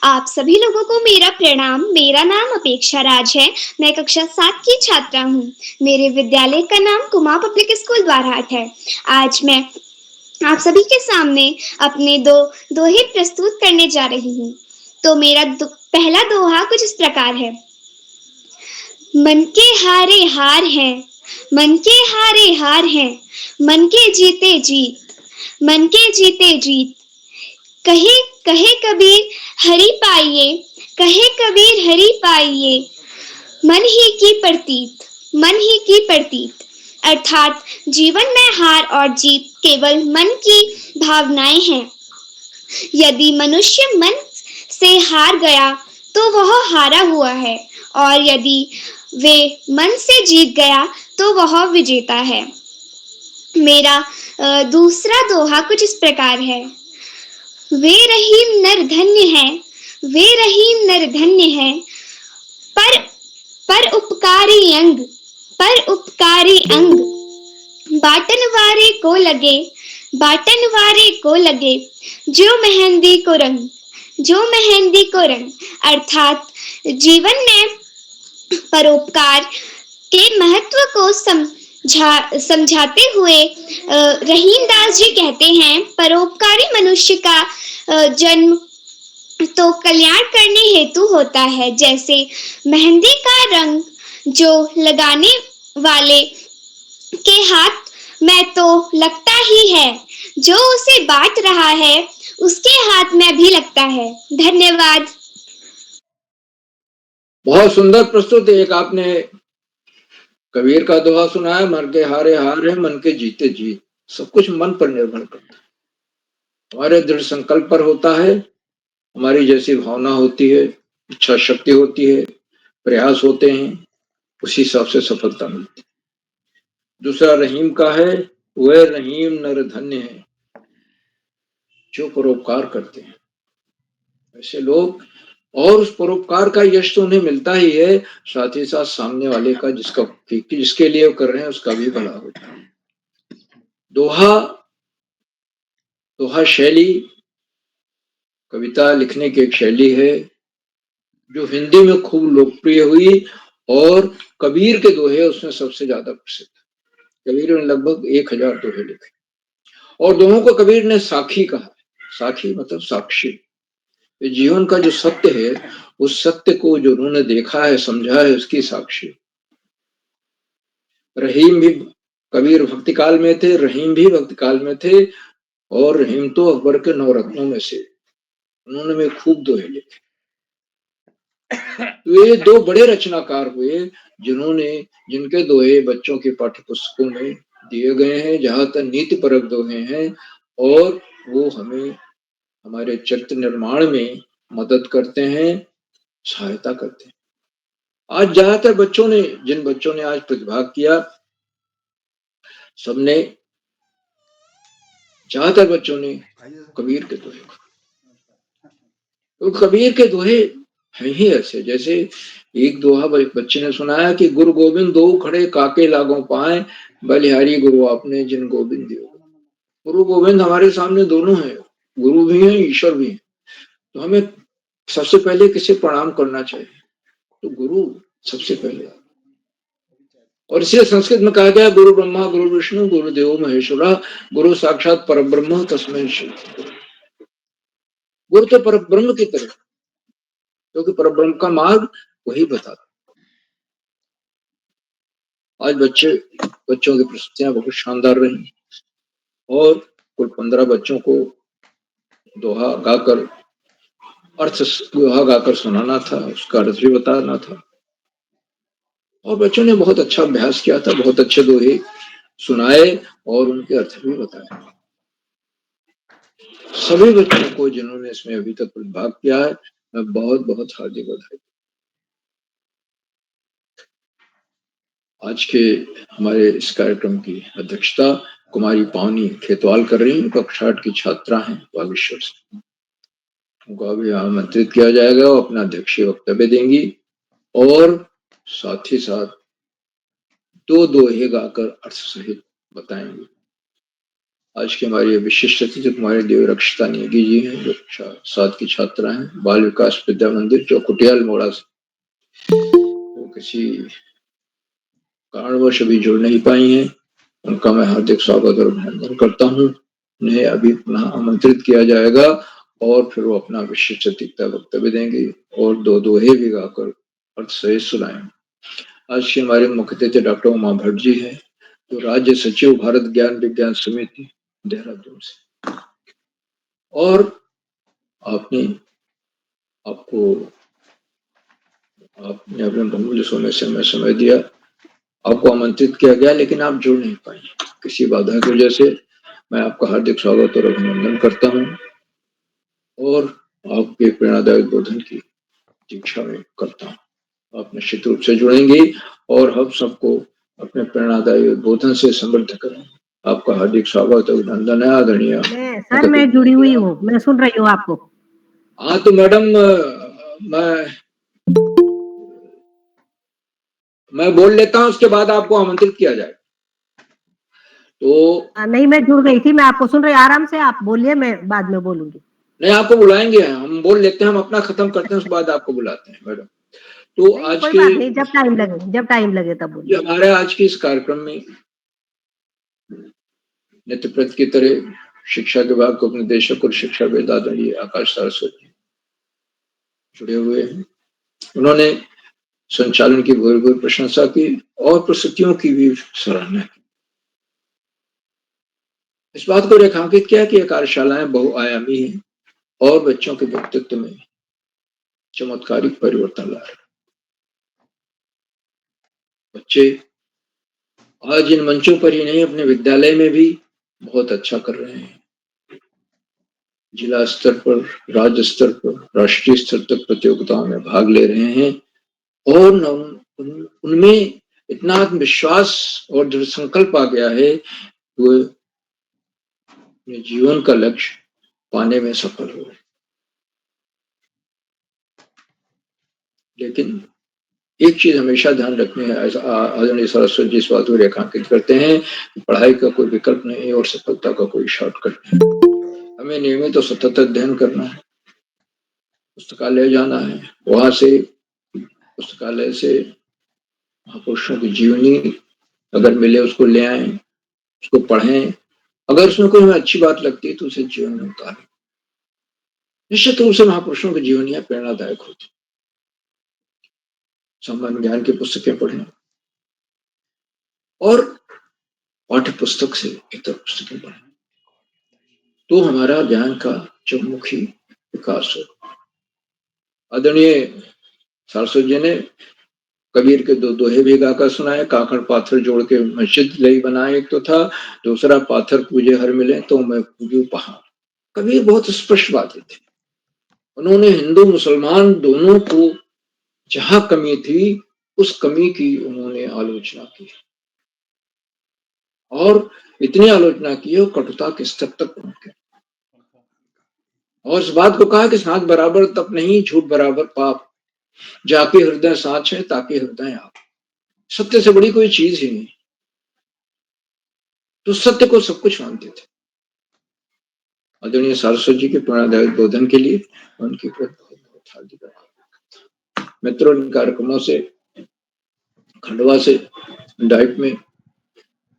आप सभी लोगों को मेरा प्रणाम। मेरा नाम अपेक्षा राज है। मैं कक्षा 7 की छात्रा हूँ। मेरे विद्यालय का नाम कुमाऊं पब्लिक स्कूल द्वारहाट है। आज मैं आप सभी के सामने अपने दो दोहे प्रस्तुत करने जा रही हूँ। तो मेरा पहला दोहा कुछ इस प्रकार है। मन के हारे हार हैं, मन के हारे हार हैं, मन के जीते जीत, मन के जीते जीत। कहे कहे कबीर हरि पाइये, कहे कबीर हरि पाइये, मन ही की प्रतीत, मन ही की प्रतीत। अर्थात जीवन में हार और जीत केवल मन की भावनाएं हैं। यदि मनुष्य मन से हार गया तो वह हारा हुआ है, और यदि वे मन से जीत गया तो वह विजेता है। मेरा दूसरा दोहा कुछ इस प्रकार है। वे रहीम नर धन्य है, वे रहीम नर धन्य है, पर उपकारी अंग, पर उपकारी अंग, बाटन वारे को लगे, बाटन वारे को लगे, जो मेहंदी को रंग, जो मेहंदी को रंग। अर्थात जीवन में परोपकार के महत्व को समझाते हुए रहीम दास जी कहते हैं, परोपकारी मनुष्य का जन्म तो कल्याण करने हेतु होता है। जैसे मेहंदी का रंग जो लगाने वाले के हाथ में तो लगता ही है, जो उसे बांट रहा है उसके हाथ में भी लगता है। धन्यवाद। बहुत सुंदर प्रस्तुत। एक आपने कबीर का दोहा सुनाया, मन के हारे हार है, मन के जीते जीत। सब कुछ मन पर निर्भर करता है, हमारे दृढ़ संकल्प पर होता है, हमारी जैसी भावना होती है, इच्छा शक्ति होती है, प्रयास होते हैं, उसी हिसाब से सफलता मिलती है। दूसरा रहीम का है, वह रहीम नर धन्य है, जो परोपकार करते हैं। ऐसे लोग, और उस परोपकार का यश तो उन्हें मिलता ही है, साथ ही साथ सामने वाले का जिसके लिए कर रहे हैं उसका भी भला होता है। दोहा शैली कविता लिखने की एक शैली है जो हिंदी में खूब लोकप्रिय हुई, और कबीर के दोहे उसमें सबसे ज्यादा प्रसिद्ध। कबीर ने लगभग 1000 दोहे लिखे, और दोनों को कबीर ने साखी कहा। साखी मतलब साक्षी। जीवन का जो सत्य है, उस सत्य को जो उन्होंने देखा है, समझा है, उसकी साक्षी। रहीम भी कबीर भक्ति काल में थे, रहीम भी भक्ति काल में थे, और रहीम तो अकबर के 9 रत्नों में से। उन्होंने भी खूब दोहे लिखे। तो ये 2 बड़े रचनाकार हुए जिनके दोहे बच्चों के पाठ्य पुस्तकों में दिए गए हैं, जहां तक नीति परक दोहे हैं, और वो हमें हमारे चरित्र निर्माण में मदद करते हैं, सहायता करते हैं। आज ज्यादातर जिन बच्चों ने आज प्रतिभाग किया, ज्यादातर बच्चों ने कबीर के दोहे, तो कबीर के दोहे हैं ही ऐसे। जैसे एक दोहा बच्चे ने सुनाया कि गुरु गोविंद दो खड़े काके लागों पाए, बलिहारी गुरु आपने जिन गोविंद दियो। गुरु गोविंद हमारे सामने दोनों हैं, गुरु भी हैं, ईश्वर भी हैं। तो हमें सबसे पहले किसे प्रणाम करना चाहिए? तो गुरु सबसे पहले। और इसलिए संस्कृत में कहा गया, गुरु ब्रह्मा गुरु विष्णु गुरु देवो महेश्वरा, गुरु साक्षात परब्रह्म तस्मै श्री। गुरु तो परब्रह्म की तरह, क्योंकि परब्रह्म का मार्ग वही बताता। आज बच्चों की प्रस्तुतियां बहुत शानदार रही, और कुल 15 बच्चों को दोहा गाकर सुनाना था, उसका अर्थ भी बताना था, और बच्चों ने बहुत अच्छा अभ्यास किया था, बहुत अच्छे दोहे सुनाए और उनके अर्थ भी बताए। सभी बच्चों को जिन्होंने इसमें अभी तक भाग किया है, मैं बहुत बहुत हार्दिक बधाई। आज के हमारे इस कार्यक्रम की अध्यक्षता कुमारी पावनी खेतवाल कर रही हैं, कक्षा 8 की छात्रा हैं बागेश्वर से। उनको अभी आमंत्रित किया जाएगा, वो अपना अध्यक्षीय वक्तव्य देंगी। और साथ ही साथ दो दोहे गाकर अर्थ सहित बताएंगे। आज की हमारी विशिष्ट अतिथि कुमारी देवरक्षिता नेगी जी हैं, जो कक्षा 7 की छात्रा हैं, बाल विकास विद्या मंदिर जो कुटियाल मोड़ा से। वो किसी कारणवश अभी जुड़ नहीं पाई हैं, उनका मैं हार्दिक स्वागत और अभिनंदन करता हूँ। उन्हें अभी पुनः आमंत्रित किया जाएगा और फिर वो अपना विशिष्ट अतिथि वक्तव्य देंगे और दो दोहे भी गाकर अर्थ सहित सुनाएंगे। आज के हमारे मुख्य अतिथि डॉक्टर उमा भट्ट जी हैं, जो राज्य सचिव भारत ज्ञान विज्ञान समिति देहरादून से। और आपने अपने बहुमूल्य समय दिया, आपको आमंत्रित किया गया लेकिन आप जुड़ नहीं पाए किसी बाधा की वजह से। मैं आपका हार्दिक स्वागत और अभिनंदन करता हूँ और आपके प्रेरणादायक बोधन की दीक्षा में करता हूँ। आप निश्चित रूप से जुड़ेंगे और हम सबको अपने प्रेरणादायक बोधन से समृद्ध करेंगे। आपका हार्दिक स्वागत और अभिनंदन है आदरणीय। सर मैं जुड़ी हुई हूँ, मैं सुन रही हूँ आपको। हाँ तो मैडम मैं बोल लेता हूँ, उसके बाद आपको आमंत्रित किया जाए। तो नहीं, मैं जुड़ गई थी, मैं आपको सुन रही, आराम से आप बोलिए, मैं बाद में बोलूंगी। नहीं, आपको बुलाएंगे, हम बोल लेते हैं, हम अपना खत्म करते हैं, उसके बाद आपको बुलाते हैं मैडम। तो आज कोई बात नहीं, जब टाइम लगे तब बोलिए। हमारे आज के इस कार्यक्रम में नित्यप्रत की तरह शिक्षा विभाग को निदेशक और शिक्षाविद आदरणीय आकाश सरस्वती जुड़े हुए हैं। उन्होंने संचालन की भूरी प्रशंसा की और प्रस्तुतियों की भी सराहना की। इस बात को रेखांकित किया कि ये कार्यशालाएं बहुआयामी हैं और बच्चों के व्यक्तित्व में चमत्कारिक परिवर्तन ला रहे। बच्चे आज इन मंचों पर ही नहीं, अपने विद्यालय में भी बहुत अच्छा कर रहे हैं। जिला स्तर पर, राज्य स्तर पर, राष्ट्रीय स्तर तक प्रतियोगिताओं में भाग ले रहे हैं और उनमें इतना आत्मविश्वास और दृढ़ संकल्प आ गया है, वो अपने जीवन का लक्ष्य पाने में सफल हो। लेकिन एक चीज हमेशा ध्यान रखनी है, आदरणीय सरस्वती जी इस बात को रेखांकित करते हैं, पढ़ाई का कोई विकल्प नहीं और सफलता का कोई शॉर्टकट नहीं। हमें नियमित और सतत अध्ययन करना है, पुस्तकालय जाना है, वहां से पुस्तकालय से महापुरुषों की जीवनी अगर मिले उसको ले आए, उसको पढ़ें, अगर उसमें कोई हमें अच्छी बात लगती है तो उसे जीवन में उतारें। निश्चित रूप से महापुरुषों की जीवनियां प्रेरणादायक होती। सामान्य ज्ञान की पुस्तकें पढ़ें और पाठ्य पुस्तक से इतर पुस्तकें पढ़ें, तो हमारा ज्ञान का चौमुखी विकास हो। आदरणीय सरस्वती जी ने कबीर के दो दोहे भी गाकर सुनाए। काकड़ पाथर जोड़ के मस्जिद लई बनाए, एक तो था, दूसरा पाथर पूजे हर मिले तो मैं पूजू पहाड़। कबीर बहुत स्पष्टवादी थे। उन्होंने हिंदू मुसलमान दोनों को जहां कमी थी उस कमी की उन्होंने आलोचना की और इतनी आलोचना की और कटुता के स्तर तक पहुंच गए और इस बात को कहा कि साथ बराबर तप नहीं, झूठ बराबर पाप, जाके हृदय साच है ताकि हृदय आप। सत्य से बड़ी कोई चीज ही नहीं, तो सत्य को सब कुछ मानते थे। आदरणीय सरस्वती जी के प्रेरणादायक बोधन के लिए उनकी बहुत हार्दिक आभार। मित्रों, इन कार्यक्रमों से खंडवा से डाइट में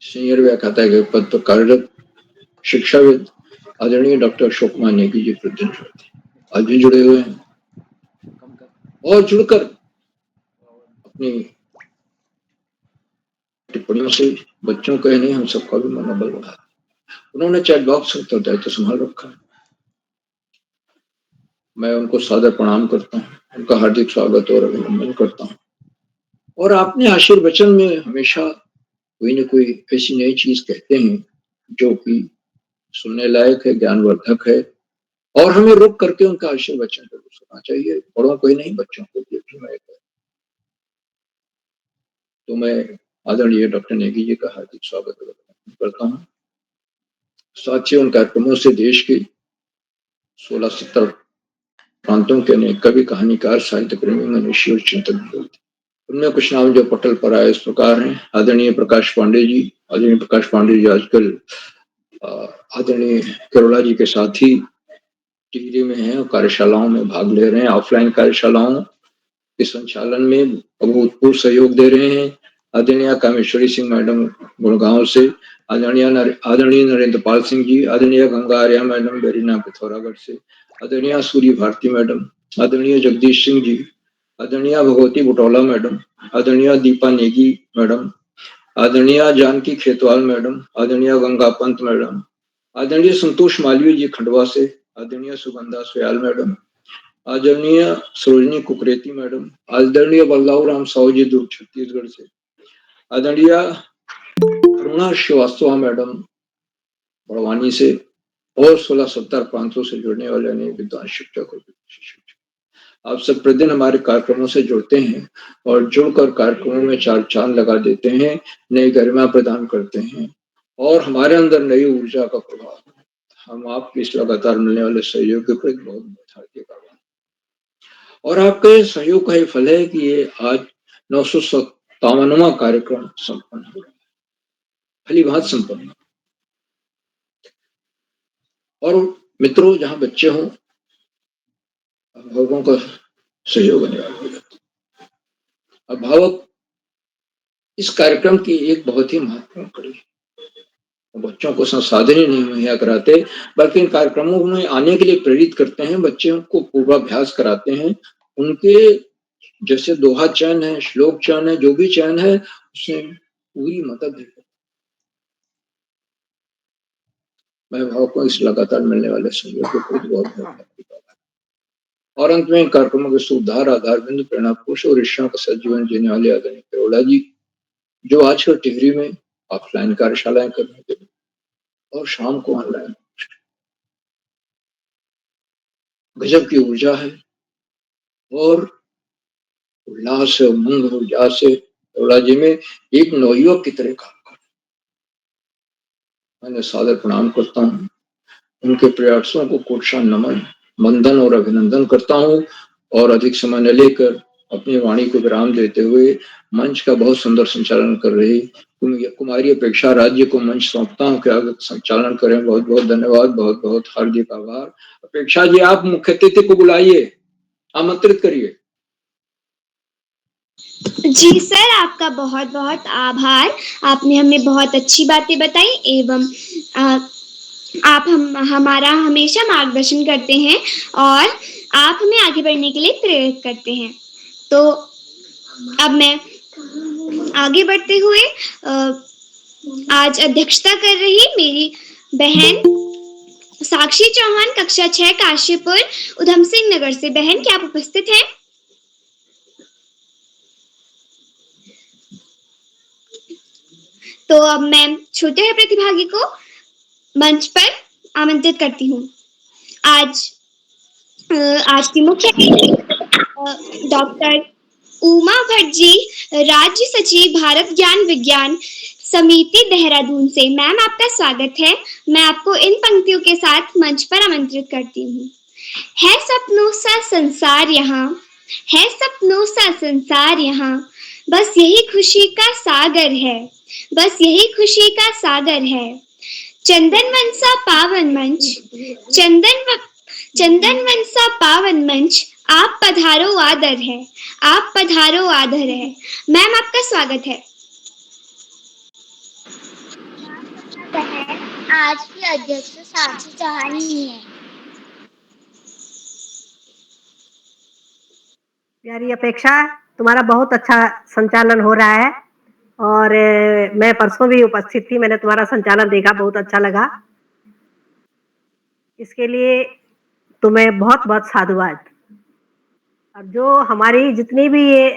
सीनियर व्याख्याता के पद पर कार्यरत शिक्षाविद आदरणीय डॉक्टर अशोक कुमार नेगी जी आज भी जुड़े हुए हैं और जुड़कर अपनी टिप्पणियों से बच्चों का नहीं, हम सबका भी मनोबल बढ़ा। उन्होंने चैट बॉक्स का उत्तरदायित्व संभाल रखा है। मैं उनको सादर प्रणाम करता हूँ, उनका हार्दिक स्वागत और अभिनंदन करता हूँ। और आपने आशीर्वचन में हमेशा कोई न कोई ऐसी नई चीज कहते हैं जो कि सुनने लायक है, ज्ञानवर्धक है और हमें रुक करके उनका आशीर्वचन जरूर सुनना चाहिए। बड़ों को ही नहीं, बच्चों को भी। तो मैं आदरणीय डॉक्टर नेगी जी का हार्दिक स्वागत करता हूँ। साथियों, उन कार्यक्रमों से देश के 16-17 प्रांतों के अनेक कवि, कहानीकार, साहित्य प्रेमी, मनुष्य और चिंतक उनमें कुछ नाम जो पटल पर आए इस प्रकार हैं। आदरणीय प्रकाश पांडे जी। आदरणीय प्रकाश पांडे जी आजकल आदरणीय करोला जी के साथ ही टिहरी में हैं और कार्यशालाओं में भाग ले रहे हैं। ऑफलाइन कार्यशालाओं के संचालन में अभूतपूर्व सहयोग दे रहे हैं। आदरणीय कामेश्वरी सिंह मैडम गुड़गांव से, आदरणीय नरेंद्र पाल सिंह जी, आदरणीय गंगा आर्या मैडम बेरीना पिथौरागढ़ से, आदरणीय सूर्य भारती मैडम, आदरणीय जगदीश सिंह जी, आदरणीय भगवती बुटौला मैडम, आदरणीय दीपा नेगी मैडम, आदरणीय जानकी खेतवाल मैडम, आदरणीय गंगा पंत मैडम, आदरणीय संतोष मालवीय जी खंडवा से, आदरणीय सुगंधा सुयाल मैडम, आदरणीय सरोजनी कुकरेती मैडम, आदरणीय बल्लाऊ राम साहू जी दुर्ग छत्तीसगढ़ से, आदरणीय अरुणा श्रीवास्तव मैडम बड़वानी से और 16-17 प्रांतों से जुड़ने वाले अनेक विद्वान शिक्षक और शिक्षक आप सब प्रतिदिन हमारे कार्यक्रमों से जुड़ते हैं और जुड़कर कार्यक्रमों में चार चांद लगा देते हैं, नई गरिमा प्रदान करते हैं और हमारे अंदर नई ऊर्जा का प्रभाव। हम आपके इस लगातार मिलने वाले सहयोग के प्रति बहुत बहुत हार्दिक आभार और आपके सहयोग का ये फल है कि ये आज 957वां कार्यक्रम संपन्न हो रहा है, भली भांति संपन्न। और मित्रों, जहां बच्चे हों, अभिभावकों का सहयोग अनिवार्य हो जाता है। अभिभावक इस कार्यक्रम की एक बहुत ही महत्वपूर्ण कड़ी है। बच्चों को संसाधन ही नहीं मुहैया कराते, बल्कि इन कार्यक्रमों में आने के लिए प्रेरित करते हैं, बच्चों को पूर्वाभ्यास कराते हैं, उनके जैसे दोहा चयन है, श्लोक चयन है, जो भी चयन है, उसमें पूरी मदद है। मैं अभिभावकों इस लगातार मिलने वाले सहयोग को बहुत बहुत और अंत में कार्यक्रमों के सुधार आधार बिंदु प्रेरणा पुरुष और ऋषियों का सजीवन जीने वाले आदरणीय करोला जी, जो आजकल टिहरी में ऑफलाइन कार्यशालाएं करने के लिए और शाम को ऑनलाइन, गजब की ऊर्जा है और उल्लास से, उमंग ऊर्जा से करोला जी में एक नवयुवक की तरह काम कर। मैंने सादर प्रणाम करता हूँ, उनके प्रयासों को कोटि नमन, वंदन और अभिनंदन करता हूँ और अधिक समय न लेकर अपनी वाणी को विराम देते हुए मंच का बहुत सुंदर संचालन कर रही कुमारी अपेक्षा राज्य को मंच सौंपता हूँ कि आगे संचालन करें। बहुत बहुत धन्यवाद, बहुत बहुत हार्दिक आभार। अपेक्षा जी, आप मुख्य अतिथि को बुलाइए, आमंत्रित करिए। जी सर, आपका बहुत बहुत आभार। आपने हमें बहुत अच्छी बातें बताई एवं आप हमारा हमेशा मार्गदर्शन करते हैं और आप हमें आगे बढ़ने के लिए प्रेरित करते हैं। तो अब मैं आगे बढ़ते हुए आज अध्यक्षता कर रही मेरी बहन साक्षी चौहान, कक्षा 6, काशीपुर, उधम सिंह नगर से। बहन, क्या आप उपस्थित हैं? तो अब मैं छोटे हुए प्रतिभागी को मंच पर आमंत्रित करती हूँ। आज की मुख्य डॉक्टर उमा भट्ट जी, राज्य सचिव भारत ज्ञान विज्ञान समिति देहरादून से। मैम, आपका स्वागत है। मैं आपको इन पंक्तियों के साथ मंच पर आमंत्रित करती हूँ। है सपनों सा संसार यहाँ, है सपनों सा संसार यहाँ, बस यही खुशी का सागर है, बस यही खुशी का सागर है। चंदन वन सा पावन मंच, चंदन वन सा पावन मंच, आप पधारो आदर है, आप पधारो आदर है। मैम, आपका स्वागत है। आज की अध्यक्ष साक्षी चौहान ही है। प्यारी अपेक्षा, तुम्हारा बहुत अच्छा संचालन हो रहा है और मैं परसों भी उपस्थित थी, मैंने तुम्हारा संचालन देखा, बहुत अच्छा लगा। इसके लिए तुम्हें बहुत बहुत साधुवाद। अब जो हमारी जितनी भी ये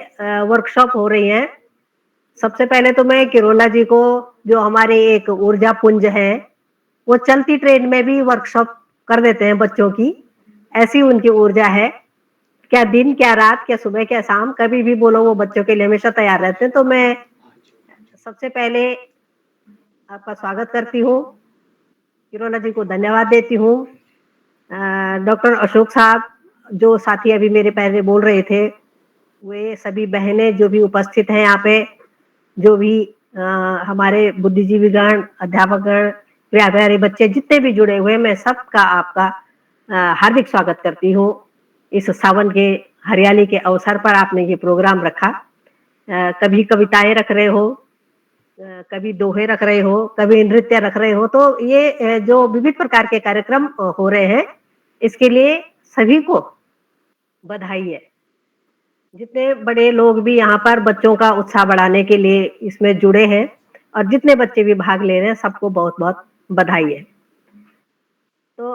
वर्कशॉप हो रही हैं, सबसे पहले तो मैं किरोला जी को, जो हमारे एक ऊर्जा पुंज है, वो चलती ट्रेन में भी वर्कशॉप कर देते हैं बच्चों की, ऐसी उनकी ऊर्जा है। क्या दिन, क्या रात, क्या सुबह, क्या शाम, कभी भी बोलो वो बच्चों के लिए हमेशा तैयार रहते हैं। तो मैं सबसे पहले आपका स्वागत करती हूँ, किरोला जी को धन्यवाद देती हूँ। डॉक्टर अशोक साहब, जो साथी अभी मेरे पहले बोल रहे थे, वे सभी बहनें जो भी उपस्थित हैं यहाँ पे, जो भी हमारे बुद्धिजीवीगण, अध्यापकगण, प्यारे बच्चे जितने भी जुड़े हुए, मैं सबका आपका हार्दिक स्वागत करती हूँ। इस सावन के हरियाली के अवसर पर आपने ये प्रोग्राम रखा। कभी कविताएं रख रहे हो, कभी दोहे रख रहे हो, कभी नृत्य रख रहे हो, तो ये जो विविध प्रकार के कार्यक्रम हो रहे हैं, इसके लिए सभी को बधाई है। जितने बड़े लोग भी यहाँ पर बच्चों का उत्साह बढ़ाने के लिए इसमें जुड़े हैं और जितने बच्चे भी भाग ले रहे हैं, सबको बहुत-बहुत बधाई है। तो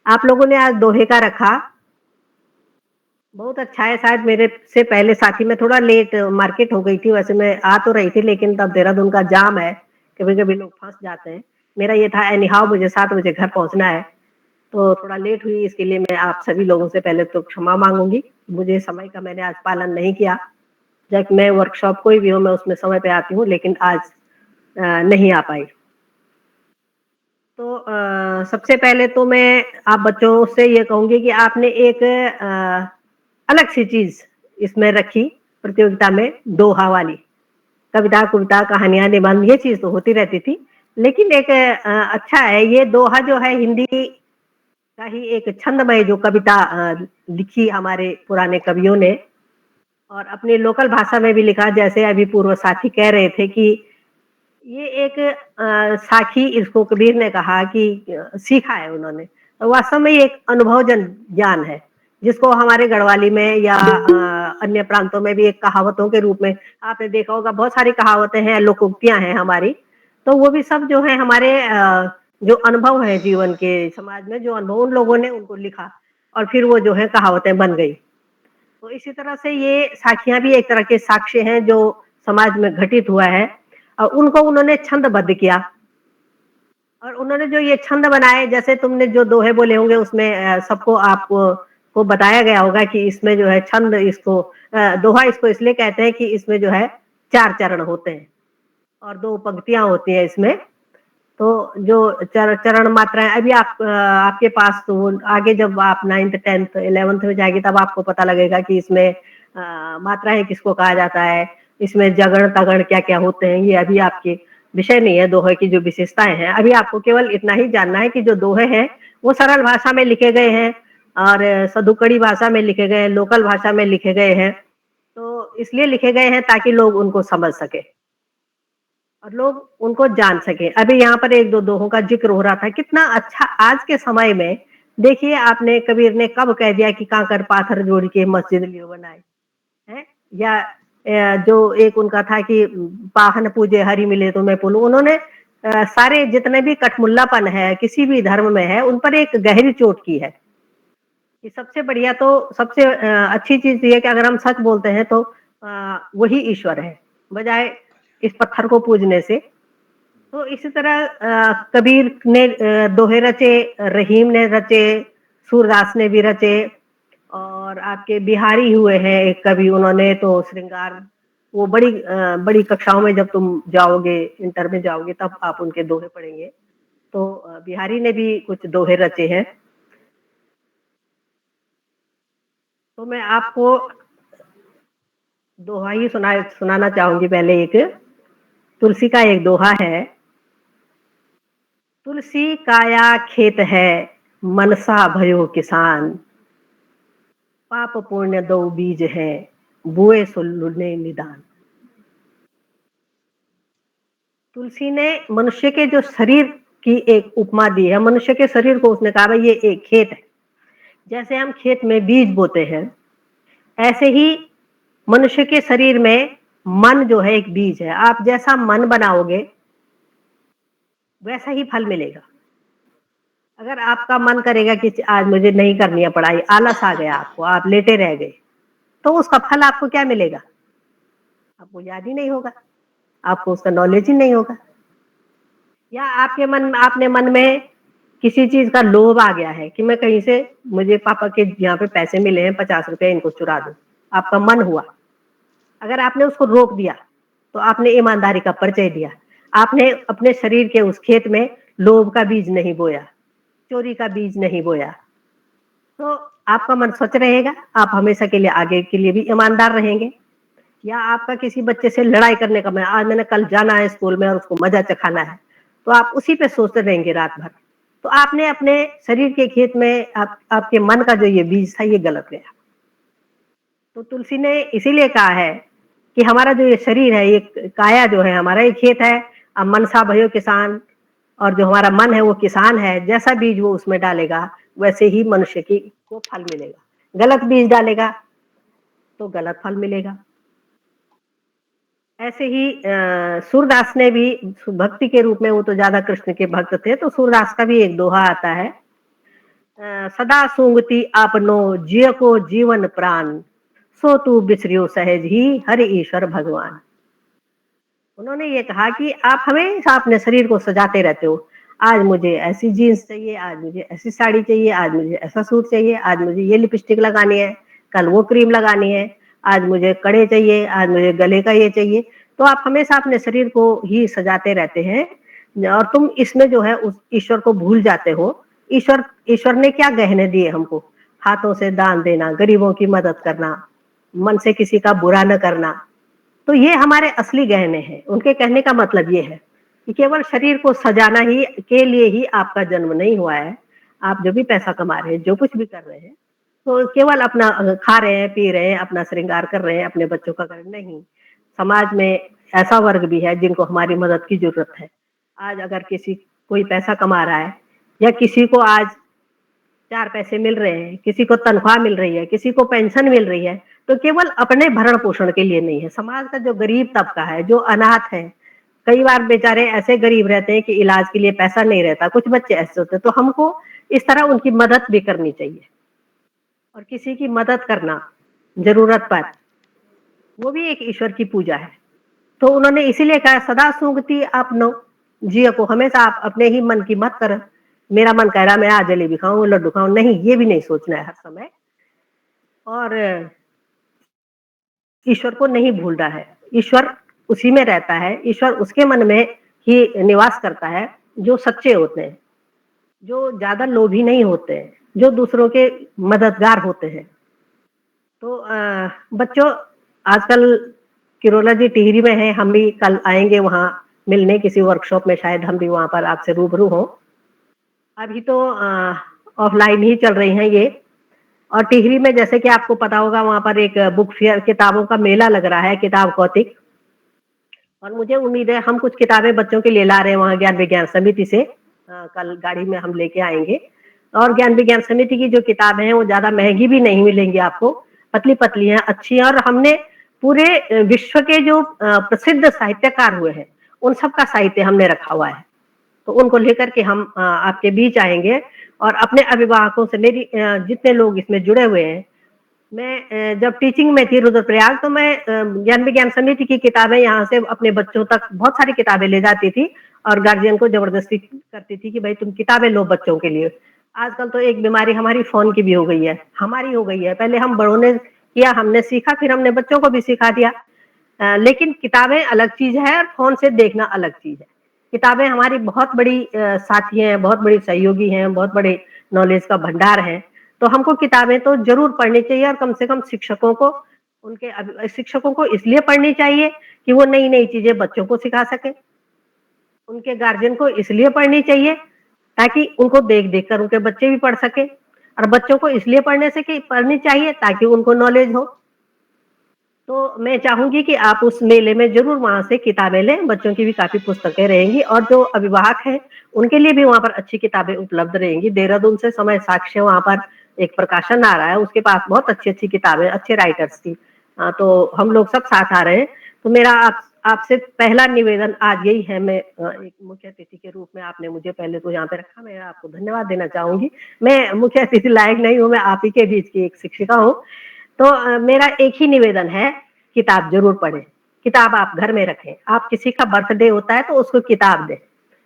आप लोगों ने आज दोहे का रखा, बहुत अच्छा है। शायद मेरे से पहले साथी, मैं थोड़ा लेट मार्केट हो गई थी, वैसे मैं आ तो रही थी, लेकिन तब देहरादून का जाम है, कभी-कभी लोग फँस जाते हैं। मेरा ये था एनी हाउ मुझे 7 बजे घर पहुँचना है, तो थोड़ा लेट हुई, इसके लिए मैं आप सभी लोगों से पहले तो क्षमा माँगूँगी। मुझे समय का मैंने आज पालन नहीं किया। जब मैं वर्कशॉप कोई भी हो, मैं उसमें समय पे आती हूँ, लेकिन आज नहीं आ पाई। तो सबसे पहले तो मैं आप बच्चों से ये कहूँगी कि आपने एक अलग सी चीज़ इसमें रखी प्रतियोगिता में, दोहा वाली। कविता, कुविता, कहानियाँ, निबंध, ये चीज़ तो होती रहती थी, लेकिन एक अच्छा है ये दोहा जो है, हिंदी का ही एक छंदमय जो कविता लिखी हमारे पुराने कवियों ने और अपनी लोकल भाषा में भी लिखा। जैसे अभी पूर्व साथी कह रहे थे कि ये एक साखी, इसको कबीर ने कहा कि सीखा है उन्होंने, तो वास्तव में ये एक अनुभवजन ज्ञान है, जिसको हमारे गढ़वाली में या अन्य प्रांतों में भी एक कहावतों के रूप में आपने देखा होगा। बहुत सारी कहावतें हैं, लोकोक्तियां हैं हमारी, तो वो भी सब जो है हमारे जो अनुभव है जीवन के, समाज में जो अनुभव उन लोगों ने उनको लिखा और फिर वो जो है कहावतें बन गई। तो इसी तरह से ये साखियां भी एक तरह के साक्ष्य हैं जो समाज में घटित हुआ है और उनको उन्होंने छंदबद्ध किया। और उन्होंने जो ये छंद बनाए, जैसे तुमने जो दोहे बोले होंगे उसमें सबको आपको को बताया गया होगा कि इसमें जो है छंद, इसको दोहा इसको इसलिए कहते हैं कि इसमें जो है 4 चरण होते हैं और 2 पंक्तियां होती हैं इसमें। तो जो चरण मात्राएं अभी आपके पास, तो वो आगे जब आप 9th 10th 11th में जाएगी तब आपको पता लगेगा कि इसमें मात्राएं किसको कहा जाता है, इसमें जगण तगण क्या क्या होते हैं। ये अभी आपके विषय नहीं है दोहे की जो विशेषताएं हैं। अभी आपको केवल इतना ही जानना है कि जो दोहे हैं वो सरल भाषा में लिखे गए हैं और सधुकड़ी भाषा में लिखे गए हैं, लोकल भाषा में लिखे गए हैं। तो इसलिए लिखे गए हैं ताकि लोग उनको समझ सके और लोग उनको जान सके। अभी यहाँ पर 1-2 दोहों का जिक्र हो रहा था, कितना अच्छा आज के समय में। देखिए, आपने कबीर ने कब कह दिया कि कांकर पाथर जोड़ के मस्जिद लियो बनाए, है? या जो एक उनका था कि पाहन पूजे हरि मिले तो मैं पुलूं। उन्होंने सारे जितने भी कठमुल्लापन है किसी भी धर्म में है, उन पर एक गहरी चोट की है कि सबसे बढ़िया, तो सबसे अच्छी चीज ये है कि अगर हम सच बोलते हैं तो वही ईश्वर है, बजाय इस पत्थर को पूजने से। तो इसी तरह कबीर ने दोहे रचे, रहीम ने रचे, सूरदास ने भी रचे और आपके बिहारी हुए हैं एक कवि, उन्होंने तो श्रृंगार, वो बड़ी कक्षाओं में जब तुम जाओगे, इंटर में जाओगे, तब आप उनके दोहे पढ़ेंगे। तो बिहारी ने भी कुछ दोहे रचे हैं। तो मैं आपको दोहा ही सुनाना चाहूंगी। पहले एक तुलसी का एक दोहा है। तुलसी काया खेत है, मनसा भयो किसान, पाप पुण्य दो बीज है, बुए सुलने निदान। तुलसी ने मनुष्य के जो शरीर की एक उपमा दी है। मनुष्य के शरीर को उसने कहा भाई ये एक खेत है। जैसे हम खेत में बीज बोते हैं, ऐसे ही मनुष्य के शरीर में मन जो है एक बीज है। आप जैसा मन बनाओगे वैसा ही फल मिलेगा। अगर आपका मन करेगा कि आज मुझे नहीं करनी है पढ़ाई, आलस आ गया आपको, आप लेटे रह गए, तो उसका फल आपको क्या मिलेगा? आपको याद ही नहीं होगा, आपको उसका नॉलेज ही नहीं होगा। या आपने मन में किसी चीज का लोभ आ गया है कि मैं कहीं से, मुझे पापा के यहाँ पे पैसे मिले हैं 50 रुपए, इनको चुरा दूं, आपका मन हुआ। अगर आपने उसको रोक दिया तो आपने ईमानदारी का परिचय दिया। आपने अपने शरीर के उस खेत में लोभ का बीज नहीं बोया, चोरी का बीज नहीं बोया, तो आपका मन स्वच्छ रहेगा, आप हमेशा के लिए आगे के लिए भी ईमानदार रहेंगे। या आपका किसी बच्चे से लड़ाई करने का मन, आज मैंने कल जाना है स्कूल में और उसको मजा चखाना है, तो आप उसी पे सोचते रहेंगे रात भर। तो आपने अपने शरीर के खेत में आपके मन का जो ये बीज था, ये गलत गया। तो तुलसी ने इसीलिए कहा है कि हमारा जो ये शरीर है, ये काया जो है हमारा, ये खेत है। अब मनसा भयो किसान, और जो हमारा मन है वो किसान है। जैसा बीज वो उसमें डालेगा, वैसे ही मनुष्य को फल मिलेगा। गलत बीज डालेगा तो गलत फल मिलेगा। ऐसे ही सूरदास ने भी भक्ति के रूप में, वो तो ज्यादा कृष्ण के भक्त थे, तो सूरदास का भी एक दोहा आता है, सदा सूंगती आपनो जिय को जीवन प्राण, सो तू बिसरियो सहज ही हरि ईश्वर भगवान। उन्होंने ये कहा कि आप हमेशा अपने शरीर को सजाते रहते हो। आज मुझे ऐसी जीन्स चाहिए, आज मुझे ऐसी साड़ी चाहिए, आज मुझे ऐसा सूट चाहिए, आज मुझे ये लिपस्टिक लगानी है, कल वो क्रीम लगानी है, आज मुझे कड़े चाहिए, आज मुझे गले का ये चाहिए। तो आप हमेशा अपने शरीर को ही सजाते रहते हैं, और तुम इसमें जो है उस ईश्वर को भूल जाते हो। ईश्वर ने क्या गहने दिए हमको? हाथों से दान देना, गरीबों की मदद करना, मन से किसी का बुरा न करना। तो ये हमारे असली गहने हैं। उनके कहने का मतलब ये है कि केवल शरीर को सजाना ही के लिए ही आपका जन्म नहीं हुआ है। आप जो भी पैसा कमा रहे हैं, जो कुछ भी कर रहे हैं, तो केवल अपना खा रहे हैं, पी रहे हैं, अपना श्रृंगार कर रहे हैं, अपने बच्चों का कर रहे हैं, नहीं। समाज में ऐसा वर्ग भी है जिनको हमारी मदद की जरूरत है। आज अगर कोई पैसा कमा रहा है, या किसी को आज 4 पैसे मिल रहे हैं, किसी को तनख्वाह मिल रही है, किसी को पेंशन मिल रही है, तो केवल अपने भरण पोषण के लिए नहीं है। समाज का जो गरीब तबका है, जो अनाथ है, कई बार बेचारे ऐसे गरीब रहते हैं कि इलाज के लिए पैसा नहीं रहता, कुछ बच्चे ऐसे होते हैं, तो हमको इस तरह उनकी मदद भी करनी चाहिए। और किसी की मदद करना जरूरत पर, वो भी एक ईश्वर की पूजा है। तो उन्होंने इसीलिए कहा, सदा सूंघती आपनो जिय को, हमेशा आप अपने ही मन की मत कर। मेरा मन कह रहा मैं आज जलेबी खाऊं, लड्डू खाऊं, नहीं, ये भी नहीं सोचना है हर समय। और ईश्वर को नहीं भूलना है। ईश्वर उसी में रहता है, ईश्वर उसके मन में ही निवास करता है जो सच्चे होते हैं, जो ज्यादा लोभी नहीं होते हैं, जो दूसरों के मददगार होते हैं। तो बच्चों, आजकल किरोला जी टिहरी में है, हम भी कल आएंगे वहां मिलने, किसी वर्कशॉप में शायद हम भी वहां पर आपसे रूबरू हों। अभी तो ऑफलाइन ही चल रही हैं ये। और टिहरी में जैसे कि आपको पता होगा, वहां पर एक बुक फेयर, किताबों का मेला लग रहा है, किताब कौतिक। और मुझे उम्मीद है हम कुछ किताबें बच्चों के लिए ला रहे हैं वहां ज्ञान विज्ञान समिति से। कल गाड़ी में हम लेके आएंगे। और ज्ञान विज्ञान समिति की जो किताबें हैं वो ज्यादा महंगी भी नहीं मिलेंगी आपको, पतली पतली हैं, अच्छी हैं। और हमने पूरे विश्व के जो प्रसिद्ध साहित्यकार हुए हैं, उन सबका साहित्य हमने रखा हुआ है। तो उनको लेकर के हम आपके बीच आएंगे। और अपने अभिभावकों से, मेरी जितने लोग इसमें जुड़े हुए हैं, मैं जब टीचिंग में थी रुद्रप्रयाग, तो मैं ज्ञान विज्ञान समिति की किताबें यहाँ से अपने बच्चों तक बहुत सारी किताबें ले जाती थी, और गार्जियन को जबरदस्ती करती थी कि भाई तुम किताबें लो बच्चों के लिए। आजकल तो एक बीमारी हमारी फोन की भी हो गई है, हमारी हो गई है। पहले हम बड़ों ने किया, हमने सीखा, फिर हमने बच्चों को भी सिखा दिया। लेकिन किताबें अलग चीज है और फोन से देखना अलग चीज है। किताबें हमारी बहुत बड़ी साथी हैं, बहुत बड़ी सहयोगी हैं, बहुत बड़े नॉलेज का भंडार है। तो हमको किताबें तो जरूर पढ़नी चाहिए। और कम से कम शिक्षकों को इसलिए पढ़नी चाहिए कि वो नई नई चीजें बच्चों को सिखा सके। उनके गार्जियन को इसलिए पढ़नी चाहिए ताकि उनको देख देख कर उनके बच्चे भी पढ़ सके। और बच्चों को इसलिए पढ़नी चाहिए ताकि उनको नॉलेज हो। तो मैं चाहूंगी कि आप उस मेले में जरूर वहां से किताबें लें, बच्चों की भी काफी पुस्तकें रहेंगी, और जो अभिभावक हैं उनके लिए भी वहां पर अच्छी किताबें उपलब्ध रहेंगी। देहरादून से समय साक्ष्य वहां पर एक प्रकाशन आ रहा है, उसके पास बहुत अच्छी अच्छी किताबें, अच्छे राइटर्स की। तो हम लोग सब साथ आ रहे हैं। तो मेरा आपसे पहला निवेदन आज यही है। मैं एक मुख्य अतिथि के रूप में, आपने मुझे पहले तो यहाँ पे रखा, मैं आपको धन्यवाद देना चाहूंगी। मैं मुख्य अतिथि लायक नहीं हूँ, मैं आप ही के बीच की एक शिक्षिका हूँ। तो मेरा एक ही निवेदन है, किताब जरूर पढ़ें, किताब आप घर में रखें। आप किसी का बर्थडे होता है तो उसको किताब दें,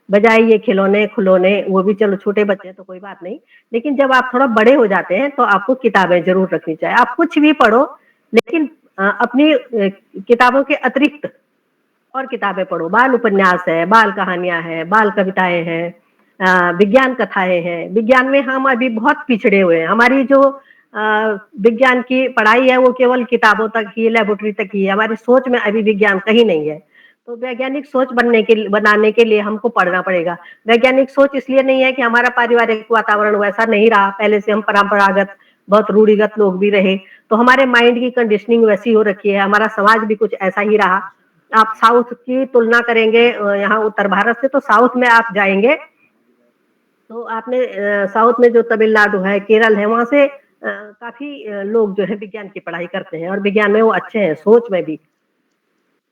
बजाय ये खिलौने खुलौने, वो भी चलो छोटे बच्चे हैं तो कोई बात नहीं, लेकिन जब आप थोड़ा बड़े हो जाते हैं तो आपको किताबें जरूर रखनी चाहिए। आप कुछ भी पढ़ो, लेकिन अपनी किताबों के अतिरिक्त और किताबें पढ़ो। बाल उपन्यास है, बाल कहानियां हैं, बाल कविताएं हैं, विज्ञान कथाएं हैं। विज्ञान में हम अभी बहुत पिछड़े हुए हैं। हमारी जो विज्ञान की पढ़ाई है वो केवल किताबों तक ही, लेबोरेटरी तक ही है। हमारी सोच में अभी विज्ञान कहीं नहीं है। तो वैज्ञानिक सोच बनाने के लिए हमको पढ़ना पड़ेगा। वैज्ञानिक सोच इसलिए नहीं है कि हमारा पारिवारिक वातावरण वैसा नहीं रहा, पहले से हम परंपरागत बहुत रूढ़िगत लोग भी रहे, तो हमारे माइंड की कंडीशनिंग वैसी हो रखी है, हमारा समाज भी कुछ ऐसा ही रहा। आप साउथ की तुलना करेंगे यहाँ उत्तर भारत से, तो साउथ में आप जाएंगे तो आपने साउथ में जो तमिलनाडु है, केरल है, वहां से काफी लोग जो है विज्ञान की पढ़ाई करते हैं और विज्ञान में वो अच्छे हैं, सोच में भी।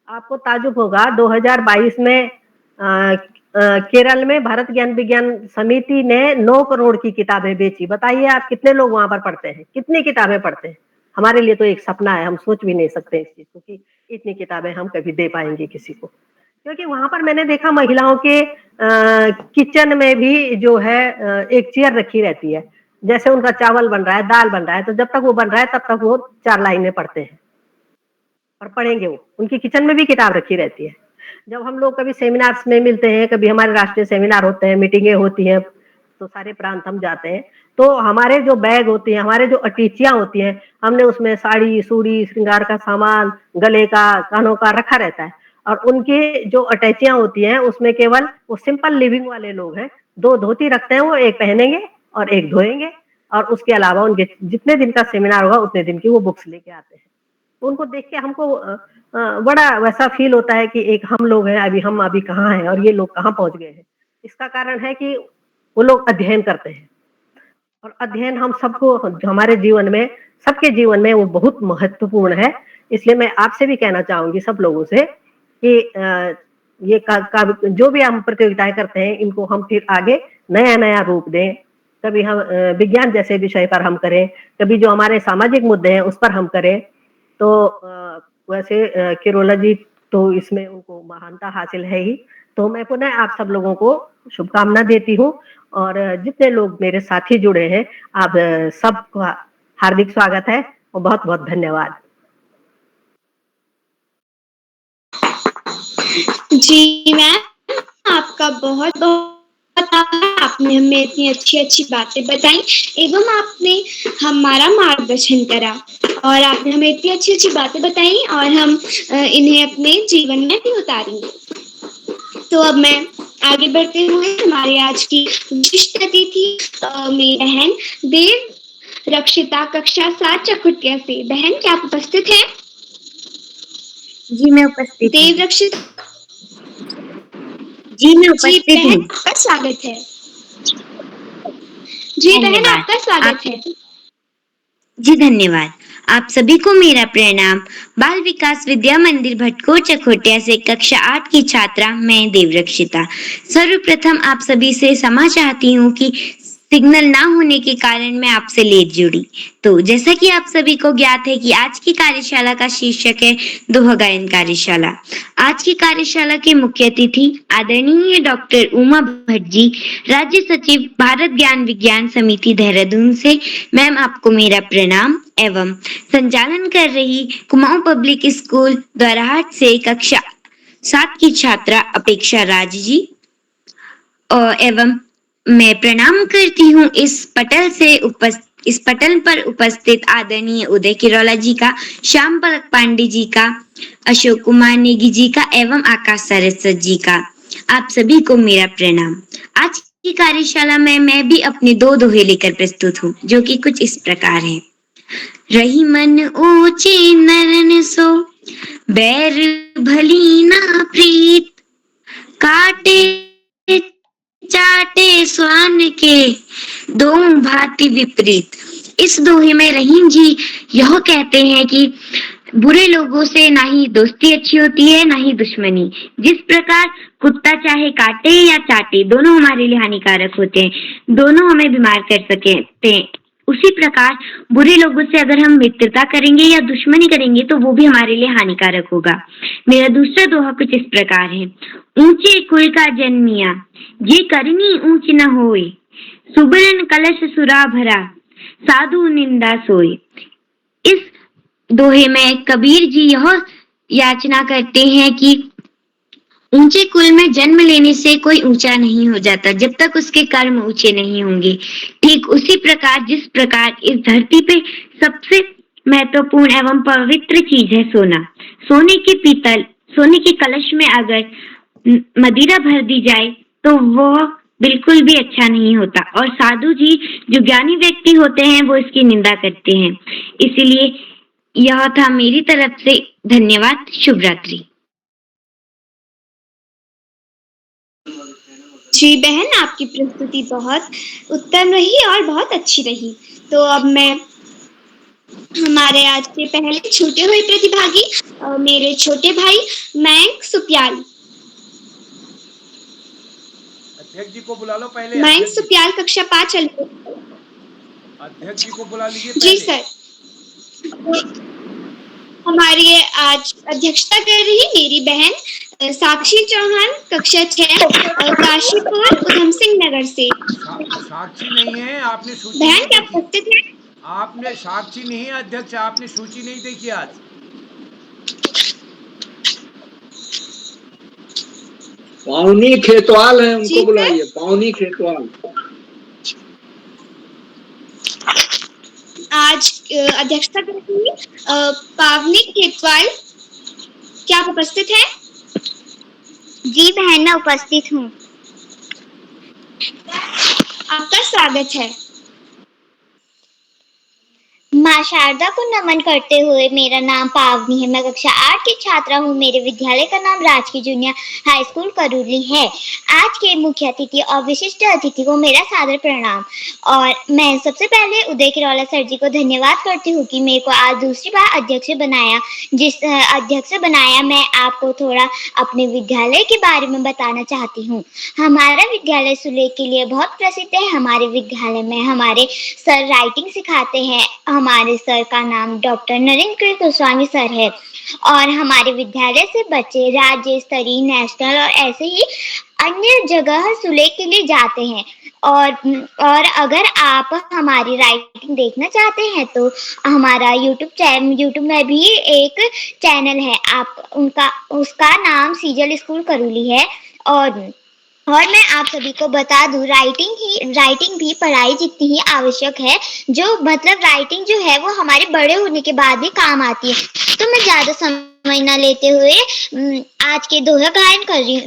आपको ताजुब होगा 2022 में केरल में भारत ज्ञान विज्ञान समिति ने 9 करोड़ की किताबें बेची। बताइए आप कितने लोग वहां पर पढ़ते हैं, कितनी किताबें पढ़ते हैं? हमारे लिए तो एक सपना है, हम सोच भी नहीं सकते इस चीज को कि इतनी किताबें हम कभी दे पाएंगे किसी को। क्योंकि वहां पर मैंने देखा महिलाओं के किचन में भी जो है एक चेयर रखी रहती है। जैसे उनका चावल बन रहा है, दाल बन रहा है, तो जब तक वो बन रहा है तब तक वो 4 लाइनें पढ़ते हैं और पढ़ेंगे वो। उनकी किचन में भी किताब रखी रहती है। जब हम लोग कभी सेमिनार्स में मिलते हैं, कभी हमारे राष्ट्रीय सेमिनार होते हैं, मीटिंगें होती हैं, तो सारे प्रांत हम जाते हैं, तो हमारे जो बैग होती हैं, हमारे जो अटैचियां होती हैं, हमने उसमें साड़ी, सूड़ी, श्रृंगार का सामान, गले का, कानों का रखा रहता है। और उनकी जो अटैचियां होती हैं उसमें केवल वो सिंपल लिविंग वाले लोग हैं, 2 धोती रखते हैं, वो एक पहनेंगे और एक धोएंगे, और उसके अलावा उनके जितने दिन का सेमिनार होगा उतने दिन की वो बुक्स लेके आते हैं। उनको देख के हमको बड़ा वैसा फील होता है कि एक हम लोग हैं, हम अभी कहाँ हैं और ये लोग कहाँ पहुंच गए हैं। इसका कारण है कि वो लोग अध्ययन करते हैं, और अध्ययन हम सबको, हमारे जीवन में, सबके जीवन में वो बहुत महत्वपूर्ण है। इसलिए मैं आपसे भी कहना चाहूंगी, सब लोगों से, कि ये जो भी हम प्रतियोगिताएं करते हैं, इनको हम फिर आगे नया नया रूप दें। कभी हम विज्ञान जैसे विषय पर हम करें, कभी जो हमारे सामाजिक मुद्दे हैं उस पर हम करें। तो वैसे किरोलॉजी तो इसमें उनको महानता हासिल है ही। तो मैं पुनः आप सब लोगों को शुभकामना देती हूँ, और जितने लोग मेरे साथी जुड़े हैं, आप सबका हार्दिक स्वागत है और बहुत बहुत धन्यवाद। जी मैम, आपका बहुत बहुत आपने हमें इतनी अच्छी अच्छी बातें बताई एवं आपने हमारा मार्गदर्शन करा, और आपने हमें इतनी अच्छी अच्छी बातें बताई और हम इन्हें अपने जीवन में भी उतारेंगे। तो अब मैं आगे बढ़ते हुए हमारे आज की विशिष्ट अतिथि मेरी बहन देव रक्षिता कक्षा 7 चकुटिया से। बहन, क्या आप उपस्थित हैं? जी मैं उपस्थित हूँ। देव रक्षिता जी मैं उपस्थित हूँ। आपका स्वागत है। जी बहन, आपका स्वागत है। जी धन्यवाद। आप सभी को मेरा प्रणाम। बाल विकास विद्या मंदिर भटकोर चकोटिया से कक्षा 8 की छात्रा मैं देवरक्षिता। सर्वप्रथम आप सभी से क्षमा चाहती हूँ कि सिग्नल ना होने के कारण मैं आपसे लेट जुड़ी। तो जैसा कि आप सभी को ज्ञात है कि आज की कार्यशाला का शीर्षक है दोहा गायन कार्यशाला। आज की कार्यशाला के मुख्य अतिथि आदरणीय डॉक्टर उमा भट्ट जी, राज्य सचिव भारत ज्ञान विज्ञान समिति देहरादून से। मैम, आपको मेरा प्रणाम। एवं संचालन कर रही कुमाऊं पब्लिक स्कूल द्वाराहाट से कक्षा 7 की छात्रा अपेक्षा राज जी। एवं मैं प्रणाम करती हूँ इस पटल पर उपस्थित आदरणीय उदय किरोला जी का, श्याम पलक पांडे जी का, अशोक कुमार नेगी जी का एवं आकाश सरस्वत जी का। आप सभी को मेरा प्रणाम। आज की कार्यशाला में मैं भी अपने 2 दोहे लेकर प्रस्तुत हूँ, जो कि कुछ इस प्रकार हैं। रही मन ऊंचे नरन सो, बैर भली ना प्रीत, काटे चाटे स्वान के, दो भांति विपरीत। इस दोहे में रहीम जी यह कहते हैं कि बुरे लोगों से ना ही दोस्ती अच्छी होती है ना ही दुश्मनी। जिस प्रकार कुत्ता चाहे काटे या चाटे, दोनों हमारे लिए हानिकारक होते हैं, दोनों हमें बीमार कर सकते हैं। उसी प्रकार बुरे लोगों से अगर हम मित्रता करेंगे या दुश्मनी करेंगे तो वो भी हमारे लिए हानिकारक होगा। मेरा दूसरा दोहा कुछ इस प्रकार है। ऊंचे कुल का जन्मिया, ये करनी ऊंच न होए, सुबरन कलश सुरा भरा, साधु निंदा सोए। इस दोहे में कबीर जी यह याचना करते हैं कि ऊंचे कुल में जन्म लेने से कोई ऊंचा नहीं हो जाता जब तक उसके कर्म ऊंचे नहीं होंगे। ठीक उसी प्रकार जिस प्रकार इस धरती पे सबसे महत्वपूर्ण एवं पवित्र चीज है सोना। सोने के कलश में अगर मदिरा भर दी जाए तो वह बिल्कुल भी अच्छा नहीं होता और साधु जी जो ज्ञानी व्यक्ति होते हैं वो इसकी निंदा करते हैं। इसीलिए यह था मेरी तरफ से। धन्यवाद। शुभ रात्रि। जी बहन, आपकी प्रस्तुति बहुत उत्तम रही और बहुत अच्छी रही। तो अब मैं हमारे आज के पहले छूटे हुए प्रतिभागी मेरे छोटे भाई मयंक सुप्याल। अध्यक्ष जी को बुला लो पहले। मयंक अध्यक्ष जी, सुप्याल कक्षा 5 अध्यक्ष जी को बुला लीजिए जी पहले। सर। हमारी आज अध्यक्षता कर रही मेरी बहन साक्षी चौहान कक्षा 6 काशीपुर उधम सिंह नगर से। साक्षी नहीं है, आपने सूची बहन नहीं क्या देखी। उपस्थित है? आपने साक्षी नहीं है अध्यक्ष, आपने सूची नहीं देखी आज। पावनी खेतवाल है, जी उनको सर। बुलाइए। पावनी खेतवाल। आज अध्यक्षता कर रही पावनी खेतवाल, क्या आप उपस्थित है? जी बहन, मैं उपस्थित हूँ। आपका स्वागत है। माँ शारदा को नमन करते हुए, मेरा नाम पावनी है, मैं कक्षा 8 की छात्रा हूँ। मेरे विद्यालय का नाम राजकीय जूनियर हाई स्कूल करूली है। आज के मुख्य अतिथि और विशिष्ट अतिथि को मेरा सादर प्रणाम। और मैं सबसे पहले उदय किरौला सर जी को धन्यवाद करती हूँ कि मेरे को आज दूसरी बार अध्यक्ष बनाया। अध्यक्ष बनाया, मैं आपको थोड़ा अपने विद्यालय के बारे में बताना चाहती हूँ। हमारा विद्यालय सुलेख के लिए बहुत प्रसिद्ध है। हमारे विद्यालय में हमारे सर राइटिंग सिखाते हैं। हमारे सर का नाम डॉक्टर नरेंद्र गोस्वामी सर है और हमारे विद्यालय से बच्चे राज्य स्तरीय, नेशनल और ऐसे ही अन्य जगह सुलेख के लिए जाते हैं। और अगर आप हमारी राइटिंग देखना चाहते हैं तो हमारा यूट्यूब में भी एक चैनल है, उसका नाम सीजल स्कूल करूली है। और मैं आप सभी को बता दूं, राइटिंग भी पढ़ाई जितनी ही आवश्यक है। जो मतलब राइटिंग जो है वो हमारे बड़े होने के बाद भी काम आती है। तो मैं ज्यादा समय न लेते हुए आज के दोहा गायन कर रही हूँ।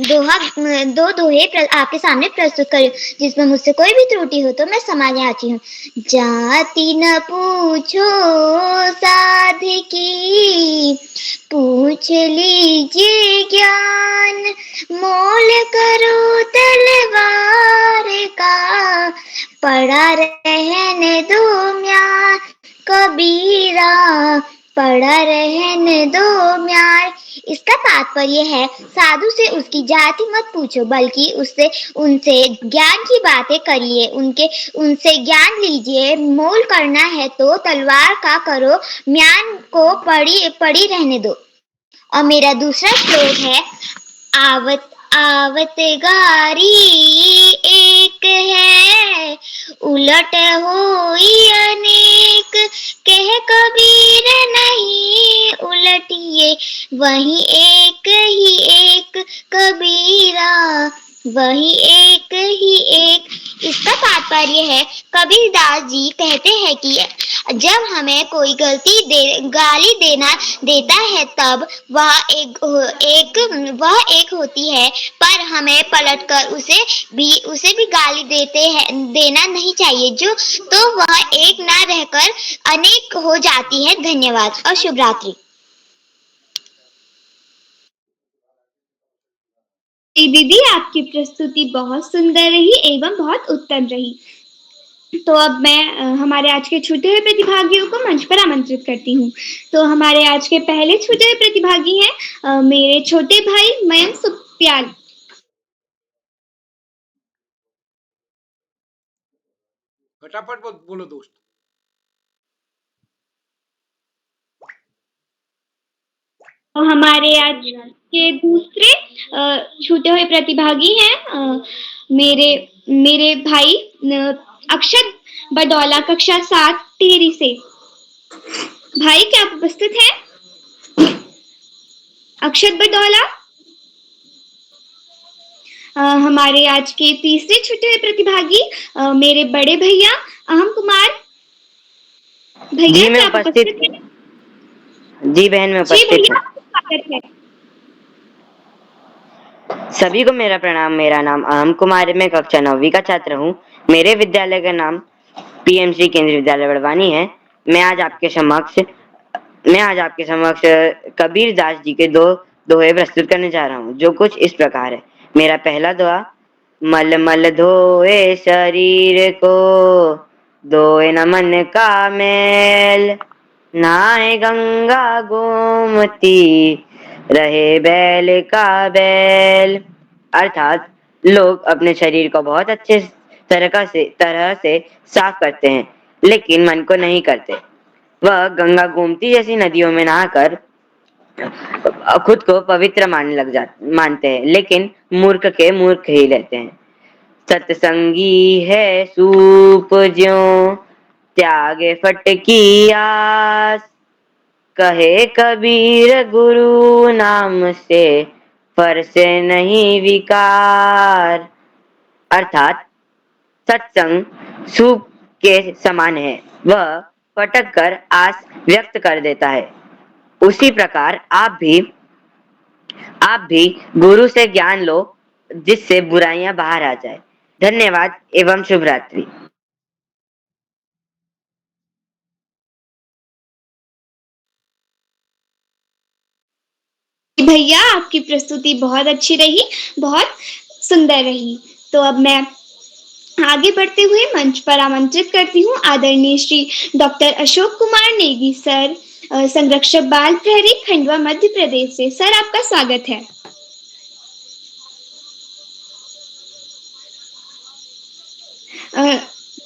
दो दोहे आपके सामने प्रस्तुत कर रही हूँ। जिसमें मुझसे कोई भी त्रुटि हो तो मैं समाज आती हूँ। जाति न पूछो साधकी, पूछ लीजिए ज्ञान, मोल करो तलवार का, पड़ा रहने दो म्यार कबीरा, पड़ा रहने दो म्यार। इसका तात्पर्य है, साधु से उसकी जाति मत पूछो, बल्कि उनसे ज्ञान की बातें करिए, उनसे ज्ञान लीजिए। मोल करना है तो तलवार का करो, म्यान को पड़ी रहने दो। और मेरा दूसरा श्लोक है, आवत गारी एक है, उलट होई अनेक, कह कबीर नहीं उलटिए, वही एक ही एक कबीरा, वही एक ही एक। इसका तात्पर्य है, कबीरदास जी कहते हैं कि जब हमें कोई गाली देता है तब वह एक होती है, पर हमें पलटकर उसे भी गाली देना नहीं चाहिए, तो वह एक ना रहकर अनेक हो जाती है। धन्यवाद और शुभ रात्रि। दीदी, आपकी प्रस्तुति बहुत सुंदर रही एवं बहुत उत्तम रही। तो अब मैं हमारे आज के छूटे हुए प्रतिभागियों को मंच पर आमंत्रित करती हूँ। तो हमारे आज के पहले छूटे हुए प्रतिभागी हैं मेरे छोटे भाई मयंक सुप्याल। फटाफट बोलो दोस्त। तो हमारे आज के दूसरे छूटे हुए प्रतिभागी हैं मेरे भाई अक्षत बडौला कक्षा 7 टिहरी से। भाई क्या आप उपस्थित हैं? अक्षत बडौला। हमारे आज के तीसरे छुट्टे हुए प्रतिभागी मेरे बड़े भैया अहम कुमार भैया, जी मैं क्या आप उपस्थित उपस्थित हैं? जी बहन मैं जी उपस्थित भैया, हूँ। आपका स्वागत है। सभी को मेरा प्रणाम। मेरा नाम अहम कुमार है। मैं कक्षा 9वीं का छात्र हूँ। मेरे विद्यालय का नाम पीएमसी केंद्रीय विद्यालय बड़वानी है। मैं आज आपके समक्ष कबीर दास जी के दो दोहे प्रस्तुत करने जा रहा हूँ, जो कुछ इस प्रकार है। मेरा पहला दोहा। मल मल धोए शरीर को, धोए न मन का मैल, नहाए गंगा गोमती, रहे बैल का बैल। अर्थात लोग अपने शरीर को बहुत अच्छे तरह से साफ करते हैं, लेकिन मन को नहीं करते। वह गंगा गोमती जैसी नदियों में नहाकर खुद को पवित्र मानते हैं, लेकिन मूर्ख के मूर्ख ही रहते हैं। सत्संगी है सूप ज्यों, त्यागे फट की आस, कहे कबीर गुरु नाम से, फर से नहीं विकार। अर्थात सत्संग सूप के समान है, वह फटक कर आस व्यक्त कर देता है। उसी प्रकार आप भी गुरु से ज्ञान लो, जिससे बुराइयां बाहर आ जाए। धन्यवाद एवं शुभ रात्रि। भैया, आपकी प्रस्तुति बहुत अच्छी रही, बहुत सुंदर रही। तो अब मैं आगे बढ़ते हुए मंच पर आमंत्रित करती हूँ आदरणीय श्री डॉक्टर अशोक कुमार नेगी सर, संरक्षक बाल प्रहरी, खंडवा मध्य प्रदेश से। सर, आपका स्वागत है।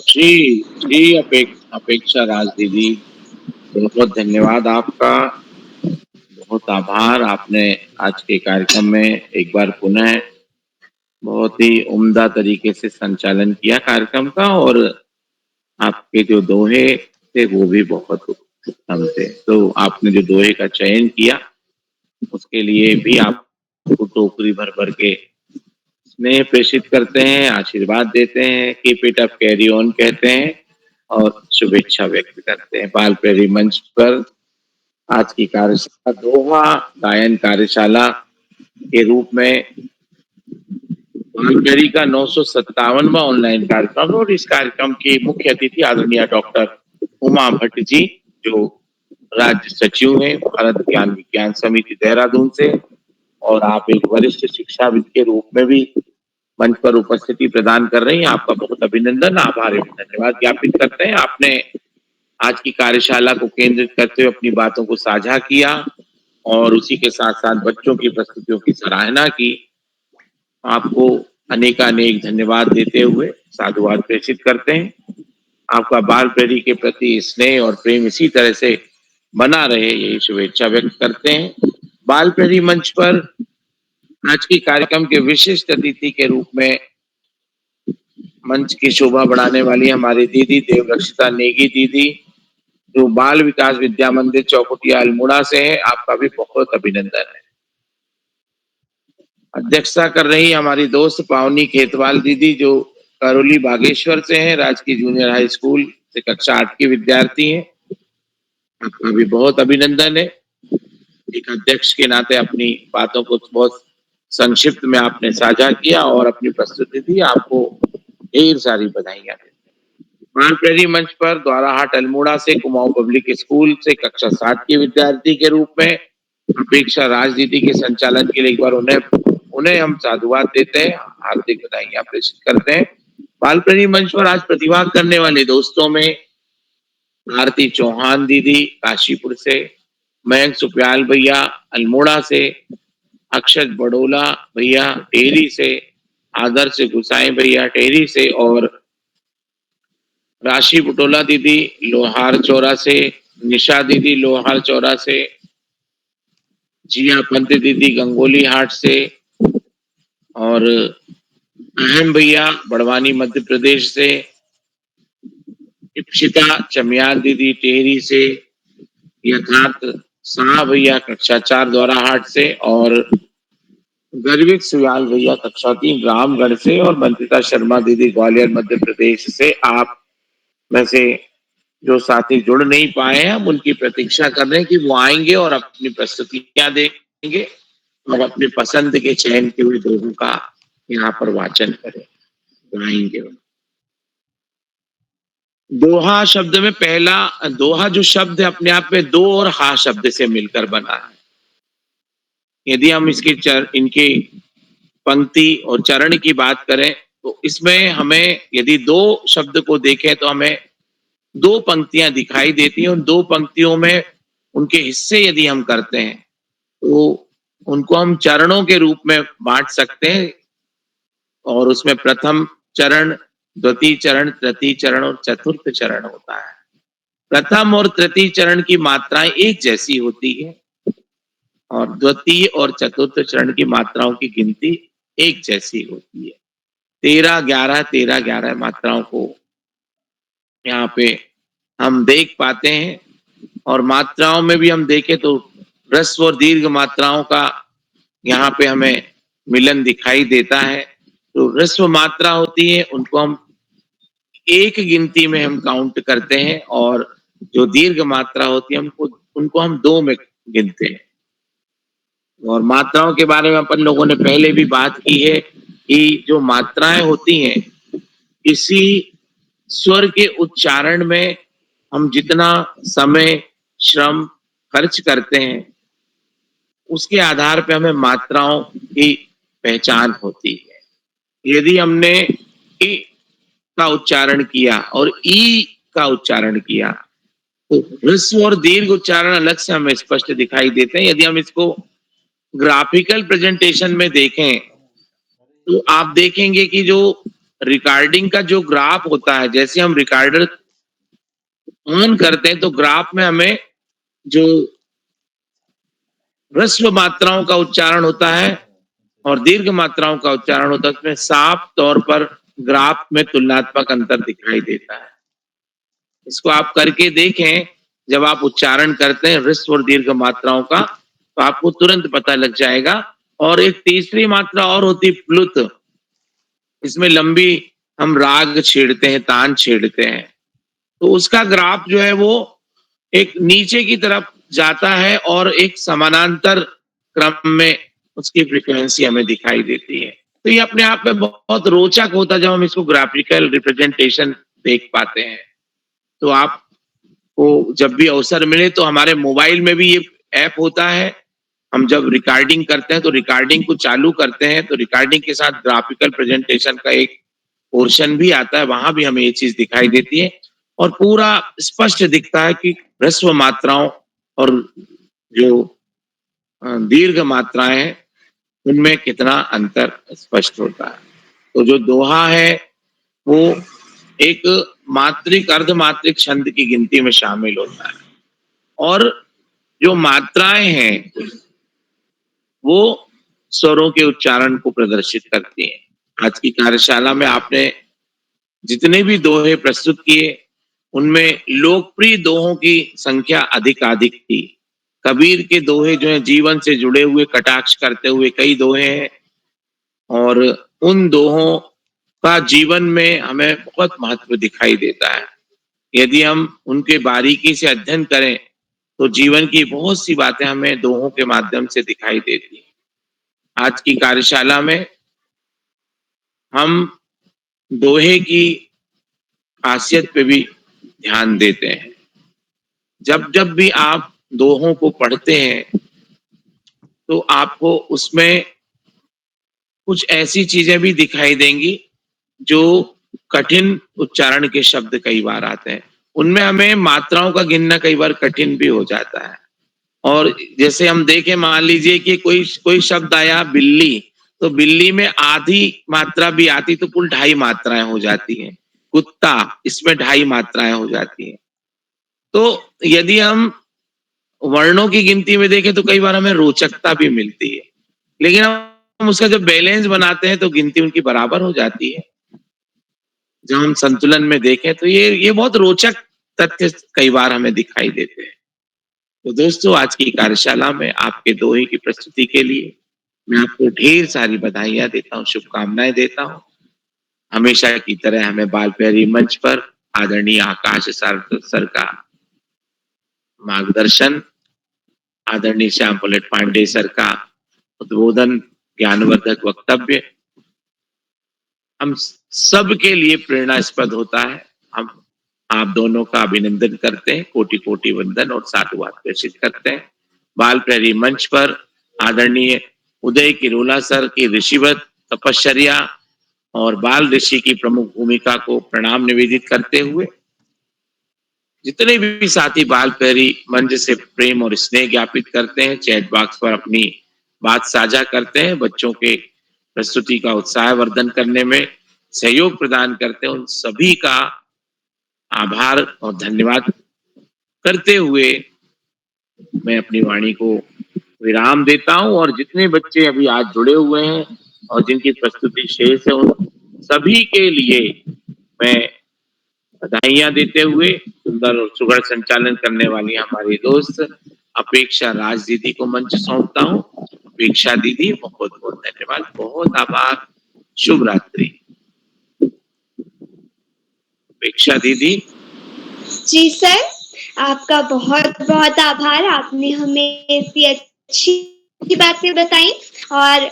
जी अपेक्षा राज दीदी, बहुत बहुत धन्यवाद आपका। बहुत आभार, आपने आज के कार्यक्रम में एक बार पुनः बहुत ही उम्दा तरीके से संचालन किया कार्यक्रम का, और आपके जो दोहे थे वो भी बहुत उत्तम थे। तो आपने जो दोहे का चयन किया उसके लिए भी आपको टोकरी भर भर के स्नेह प्रेषित करते हैं, आशीर्वाद देते हैं, keep it up, carry on कहते हैं और शुभेच्छा व्यक्त करते हैं। बाल प्रेरी मंच पर आज की कार्यशाला दोहा गायन कार्यशाला के रूप में बाल प्रेरी का 957वां ऑनलाइन कार्यक्रम, और इस कार्यक्रम की मुख्य अतिथि आदरणीय डॉक्टर उमा भट्ट जी, जो राज्य सचिव हैं भारत ज्ञान विज्ञान समिति देहरादून से, और आप एक वरिष्ठ शिक्षाविद के रूप में भी मंच पर उपस्थिति प्रदान कर रही हैं। आपका बहुत अभिनंदन, आभार एवं धन्यवाद ज्ञापित करते हैं। आपने आज की कार्यशाला को केंद्रित करते हुए अपनी बातों को साझा किया और उसी के साथ साथ बच्चों की प्रस्तुतियों की सराहना की। आपको अनेकानेक धन्यवाद देते हुए साधुवाद प्रेषित करते हैं। आपका बाल प्रेरी के प्रति स्नेह और प्रेम इसी तरह से बना रहे, यही शुभेच्छा व्यक्त करते हैं। बाल प्रेरी मंच पर आज की कार्यक्रम के विशिष्ट अतिथि के रूप में मंच की शोभा बढ़ाने वाली हमारी दीदी देवरक्षिता नेगी दीदी, जो बाल विकास विद्या मंदिर चौकुटिया अल्मोड़ा से है, आपका भी बहुत अभिनंदन है। अध्यक्षता कर रही हमारी दोस्त पावनी खेतवाल दीदी, जो करौली बागेश्वर से हैं, राजकीय जूनियर हाई स्कूल से कक्षा 8 की विद्यार्थी हैं, आपका भी बहुत अभिनंदन है। एक अध्यक्ष के नाते अपनी बातों को बहुत संक्षिप्त में आपने साझा किया और अपनी प्रस्तुति दी, आपको ढेर सारी बधाइयां। बाल प्रेरी मंच पर द्वाराहाट अल्मोड़ा से कुमाऊं पब्लिक स्कूल से कक्षा 7 की विद्यार्थी के रूप में अपेक्षा राज दीदी के संचालन के लिए एक बार उन्हें हम साधुवाद देते हैं, हार्दिक बधाइयां प्रेषित करते हैं। बाल प्रेरी मंच पर आज प्रतिभा करने वाले दोस्तों में भारती चौहान दीदी काशीपुर से, मयंक सुप्याल भैया अल्मोड़ा से, अक्षत बड़ोला भैया टेहरी से, आदर्श गुसाई भैया टेहरी से, और राशि बुटोला दीदी लोहार चौरा से, निशा दीदी लोहार चौरा से, जिया पंत दीदी गंगोली हाट से, और अहम भैया बड़वानी मध्य प्रदेश से, इप्सिता चमियार दीदी टेहरी से, यथार्थ शाह भैया कक्षा 4 द्वाराहाट से, और गर्वित सुयाल भैया कक्षा 3 रामगढ़ से और मंत्रिता शर्मा दीदी ग्वालियर मध्य प्रदेश से। आप में से जो साथी जुड़ नहीं पाए हैं, हम उनकी प्रतीक्षा कर रहे हैं कि वो आएंगे और अपनी प्रस्तुतियां देंगे और अपनी पसंद के चयन के हुए दोहों का यहाँ पर वाचन करें, गाएंगे। दोहा शब्द में पहला दोहा जो शब्द है अपने आप में दो और हा शब्द से मिलकर बना है। यदि हम इसके इनके पंक्ति और चरण की बात करें तो इसमें हमें यदि दो शब्द को देखें तो हमें दो पंक्तियां दिखाई देती हैं। उन दो पंक्तियों में उनके हिस्से यदि हम करते हैं तो उनको हम चरणों के रूप में बांट सकते हैं और उसमें प्रथम चरण, द्वितीय चरण, तृतीय चरण और चतुर्थ चरण होता है। प्रथम और तृतीय चरण की मात्राएं एक जैसी होती है और द्वितीय और चतुर्थ चरण की मात्राओं की गिनती एक जैसी होती है। 13-11 13-11 मात्राओं को यहाँ पे हम देख पाते हैं और मात्राओं में भी हम देखें तो ह्रस्व और दीर्घ मात्राओं का यहाँ पे हमें मिलन दिखाई देता है। तो ह्रस्व मात्रा होती है उनको हम एक गिनती में हम काउंट करते हैं और जो दीर्घ मात्रा होती है उनको हम दो में गिनते हैं। और मात्राओं के बारे में अपन लोगों ने पहले भी बात की है कि जो मात्राएं होती हैं इसी स्वर के उच्चारण में हम जितना समय श्रम खर्च करते हैं उसके आधार पे हमें मात्राओं की पहचान होती है। यदि हमने ई का उच्चारण किया और ई का उच्चारण किया तो ह्रस्व और दीर्घ उच्चारण अलग से हमें स्पष्ट दिखाई देते हैं। यदि हम इसको ग्राफिकल प्रेजेंटेशन में देखें तो आप देखेंगे कि जो रिकॉर्डिंग का जो ग्राफ होता है, जैसे हम रिकॉर्डर ऑन करते हैं तो ग्राफ में हमें जो ह्रस्व मात्राओं का उच्चारण होता है और दीर्घ मात्राओं का उच्चारण होता है, उसमें साफ तौर पर ग्राफ में तुलनात्मक अंतर दिखाई देता है। इसको आप करके देखें, जब आप उच्चारण करते हैं ह्रस्व और दीर्घ मात्राओं का तो आपको तुरंत पता लग जाएगा। और एक तीसरी मात्रा और होती प्लुत, इसमें लंबी हम राग छेड़ते हैं, तान छेड़ते हैं, तो उसका ग्राफ जो है वो एक नीचे की तरफ जाता है और एक समानांतर क्रम में उसकी फ्रीक्वेंसी हमें दिखाई देती है। तो ये अपने आप में बहुत रोचक होता है जब हम इसको ग्राफिकल रिप्रेजेंटेशन देख पाते हैं। तो आपको जब भी अवसर मिले तो हमारे मोबाइल में भी ये ऐप होता है, हम जब रिकॉर्डिंग करते हैं तो रिकॉर्डिंग को चालू करते हैं तो रिकॉर्डिंग के साथ ग्राफिकल प्रेजेंटेशन का एक पोर्शन भी आता है, वहां भी हमें ये चीज दिखाई देती है और पूरा स्पष्ट दिखता है कि ह्रस्व मात्राओं और जो दीर्घ मात्राएं हैं उनमें कितना अंतर स्पष्ट होता है। तो जो दोहा है वो एक मात्रिक अर्धमात्रिक छंद की गिनती में शामिल होता है और जो मात्राएं हैं वो स्वरों के उच्चारण को प्रदर्शित करती हैं। आज की कार्यशाला में आपने जितने भी दोहे प्रस्तुत किए उनमें लोकप्रिय दोहों की संख्या अधिकाधिक थी। कबीर के दोहे जो है जीवन से जुड़े हुए कटाक्ष करते हुए कई दोहे हैं और उन दोहों का जीवन में हमें बहुत महत्व दिखाई देता है। यदि हम उनके बारीकी से अध्ययन करें तो जीवन की बहुत सी बातें हमें दोहों के माध्यम से दिखाई देती हैं। आज की कार्यशाला में हम दोहे की खासियत पे भी ध्यान देते हैं। जब जब भी आप दोहों को पढ़ते हैं तो आपको उसमें कुछ ऐसी चीजें भी दिखाई देंगी जो कठिन उच्चारण के शब्द कई बार आते हैं, उनमें हमें मात्राओं का गिनना कई बार कठिन भी हो जाता है। और जैसे हम देखें, मान लीजिए कि कोई शब्द आया बिल्ली, तो बिल्ली में आधी मात्रा भी आती तो कुल 2.5 मात्राएं हो जाती हैं। कुत्ता, इसमें 2.5 मात्राएं हो जाती हैं। तो यदि हम वर्णों की गिनती में देखें तो कई बार हमें रोचकता भी मिलती है, लेकिन हम उसका जब बैलेंस बनाते हैं तो गिनती उनकी बराबर हो जाती है। जब हम संतुलन में देखें तो ये बहुत रोचक तथ्य कई बार हमें दिखाई देते हैं। तो दोस्तों, आज की कार्यशाला में आपके दोहे की प्रस्तुति के लिए मैं आपको ढेर सारी बधाइयां देता हूँ, शुभकामनाएं देता हूँ। हमेशा की तरह हमें बाल प्यारी मंच पर आदरणीय आकाश सर का मार्गदर्शन, आदरणीय श्याम पलट पांडे सर का उद्बोधन, ज्ञानवर्धक वक्तव्य हम सब के लिए प्रेरणास्पद होता है। हम आप दोनों का अभिनंदन करते हैं, कोटि कोटि वंदन और साधुवाद प्रेषित करते हैं। बाल प्यारी मंच पर आदरणीय उदय किरोला सर की ऋषिवत तपश्चर्या और बाल ऋषि की प्रमुख भूमिका को प्रणाम निवेदित करते हुए जितने भी साथी बाल प्यारी मंच से प्रेम और स्नेह ज्ञापित करते हैं, चैट बॉक्स पर अपनी बात साझा करते हैं, बच्चों के प्रस्तुति का उत्साह वर्धन करने में सहयोग प्रदान करते हैं, उन सभी का आभार और धन्यवाद करते हुए मैं अपनी वाणी को विराम देता हूं। और जितने बच्चे अभी आज जुड़े हुए हैं और जिनकी प्रस्तुति शेष है, उन सभी के लिए मैं बधाइयां देते हुए सुंदर और सुगढ़ संचालन करने वाली हमारी दोस्त अपेक्षा राज दीदी को मंच सौंपता हूँ। अपेक्षा दीदी, बहुत बहुत धन्यवाद, बहुत आभार, शुभ रात्रि। अपेक्षा दीदी। जी सर, आपका बहुत बहुत आभार। आपने हमें इतनी अच्छी बातें बताई और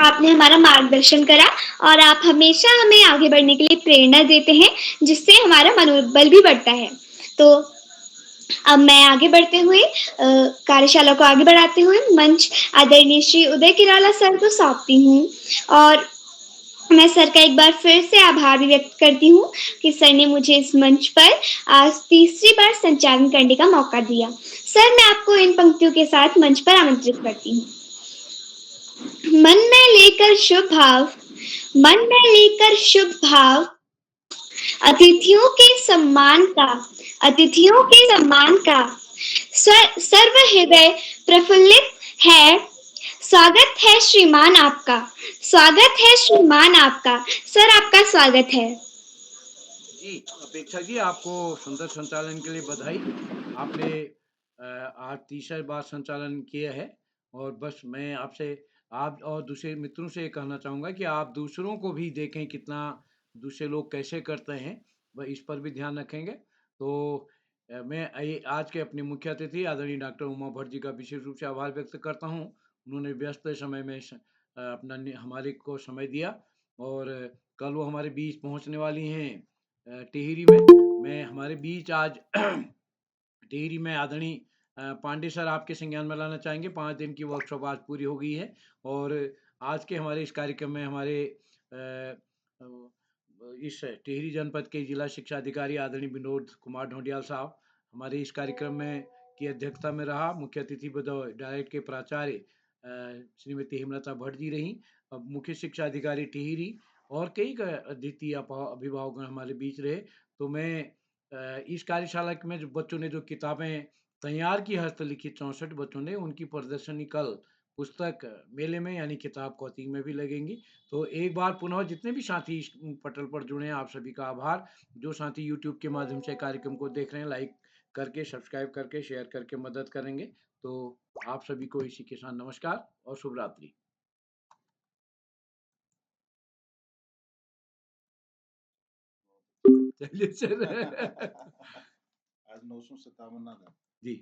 आपने हमारा मार्गदर्शन करा और आप हमेशा हमें आगे बढ़ने के लिए प्रेरणा देते हैं, जिससे हमारा मनोबल भी बढ़ता है। तो अब मैं आगे बढ़ते हुए कार्यशाला को आगे बढ़ाते हुए मंच आदरणीय श्री उदय किराला सर को सौंपती हूँ और मैं सर का एक बार फिर से आभार भी व्यक्त करती हूँ कि सर ने मुझे इस मंच पर आज तीसरी बार संचालन करने का मौका दिया। सर, मैं आपको इन पंक्तियों के साथ मंच पर आमंत्रित करती हूँ। मन में लेकर शुभ भाव, मन में लेकर शुभ भाव, अतिथियों के सम्मान का, अतिथियों के सम्मान का सर्व हृदय प्रफुल्लित है। स्वागत है श्रीमान आपका, स्वागत है श्रीमान आपका। सर, आपका स्वागत है। जी अपेक्षा जी, आपको सुंदर संचालन के लिए बधाई। आपने आज तीसरी बार संचालन किया है और बस मैं आपसे, आप और दूसरे मित्रों से ये कहना चाहूँगा कि आप दूसरों को भी देखें कितना दूसरे लोग कैसे करते हैं, वह इस पर भी ध्यान रखेंगे। तो मैं आज के अपने मुख्य अतिथि आदरणीय डॉक्टर उमा भट्ट जी का विशेष रूप से आभार व्यक्त करता हूँ। उन्होंने व्यस्त समय में हमारे को समय दिया और कल वो हमारे बीच पहुँचने वाली हैं टिहरी में। मैं हमारे बीच आज टिहरी में आदरणीय पांडे सर आपके संज्ञान में लाना चाहेंगे। 5 दिन की वर्कशॉप आज पूरी हो गई है और आज के हमारे इस कार्यक्रम में हमारे इस टिहरी जनपद के जिला शिक्षा अधिकारी आदरणीय विनोद कुमार ढोंडियाल साहब हमारे इस कार्यक्रम में की अध्यक्षता में रहा। मुख्य अतिथि बतौर डायरेक्ट के प्राचार्य श्रीमती हेमलता भट्ट जी रही। मुख्य शिक्षा अधिकारी टिहरी और कई अतिथि अभिभावक हमारे बीच रहे। तो मैं इस कार्यशाला में जो बच्चों ने जो किताबें तैयार की, हस्तलिखित 64 बच्चों ने, उनकी प्रदर्शनी कल पुस्तक मेले में यानी किताब कौतिक में भी लगेंगी। तो एक बार पुनः जितने भी साथी इस पटल पर जुड़े हैं, आप सभी का आभार। जो साथी यूट्यूब के माध्यम से कार्यक्रम को देख रहे हैं, लाइक करके, सब्सक्राइब करके, शेयर करके मदद करेंगे। तो आप सभी को इसी के साथ नमस्कार और शुभ रात्रि। चलिए सर। आज 957 जी।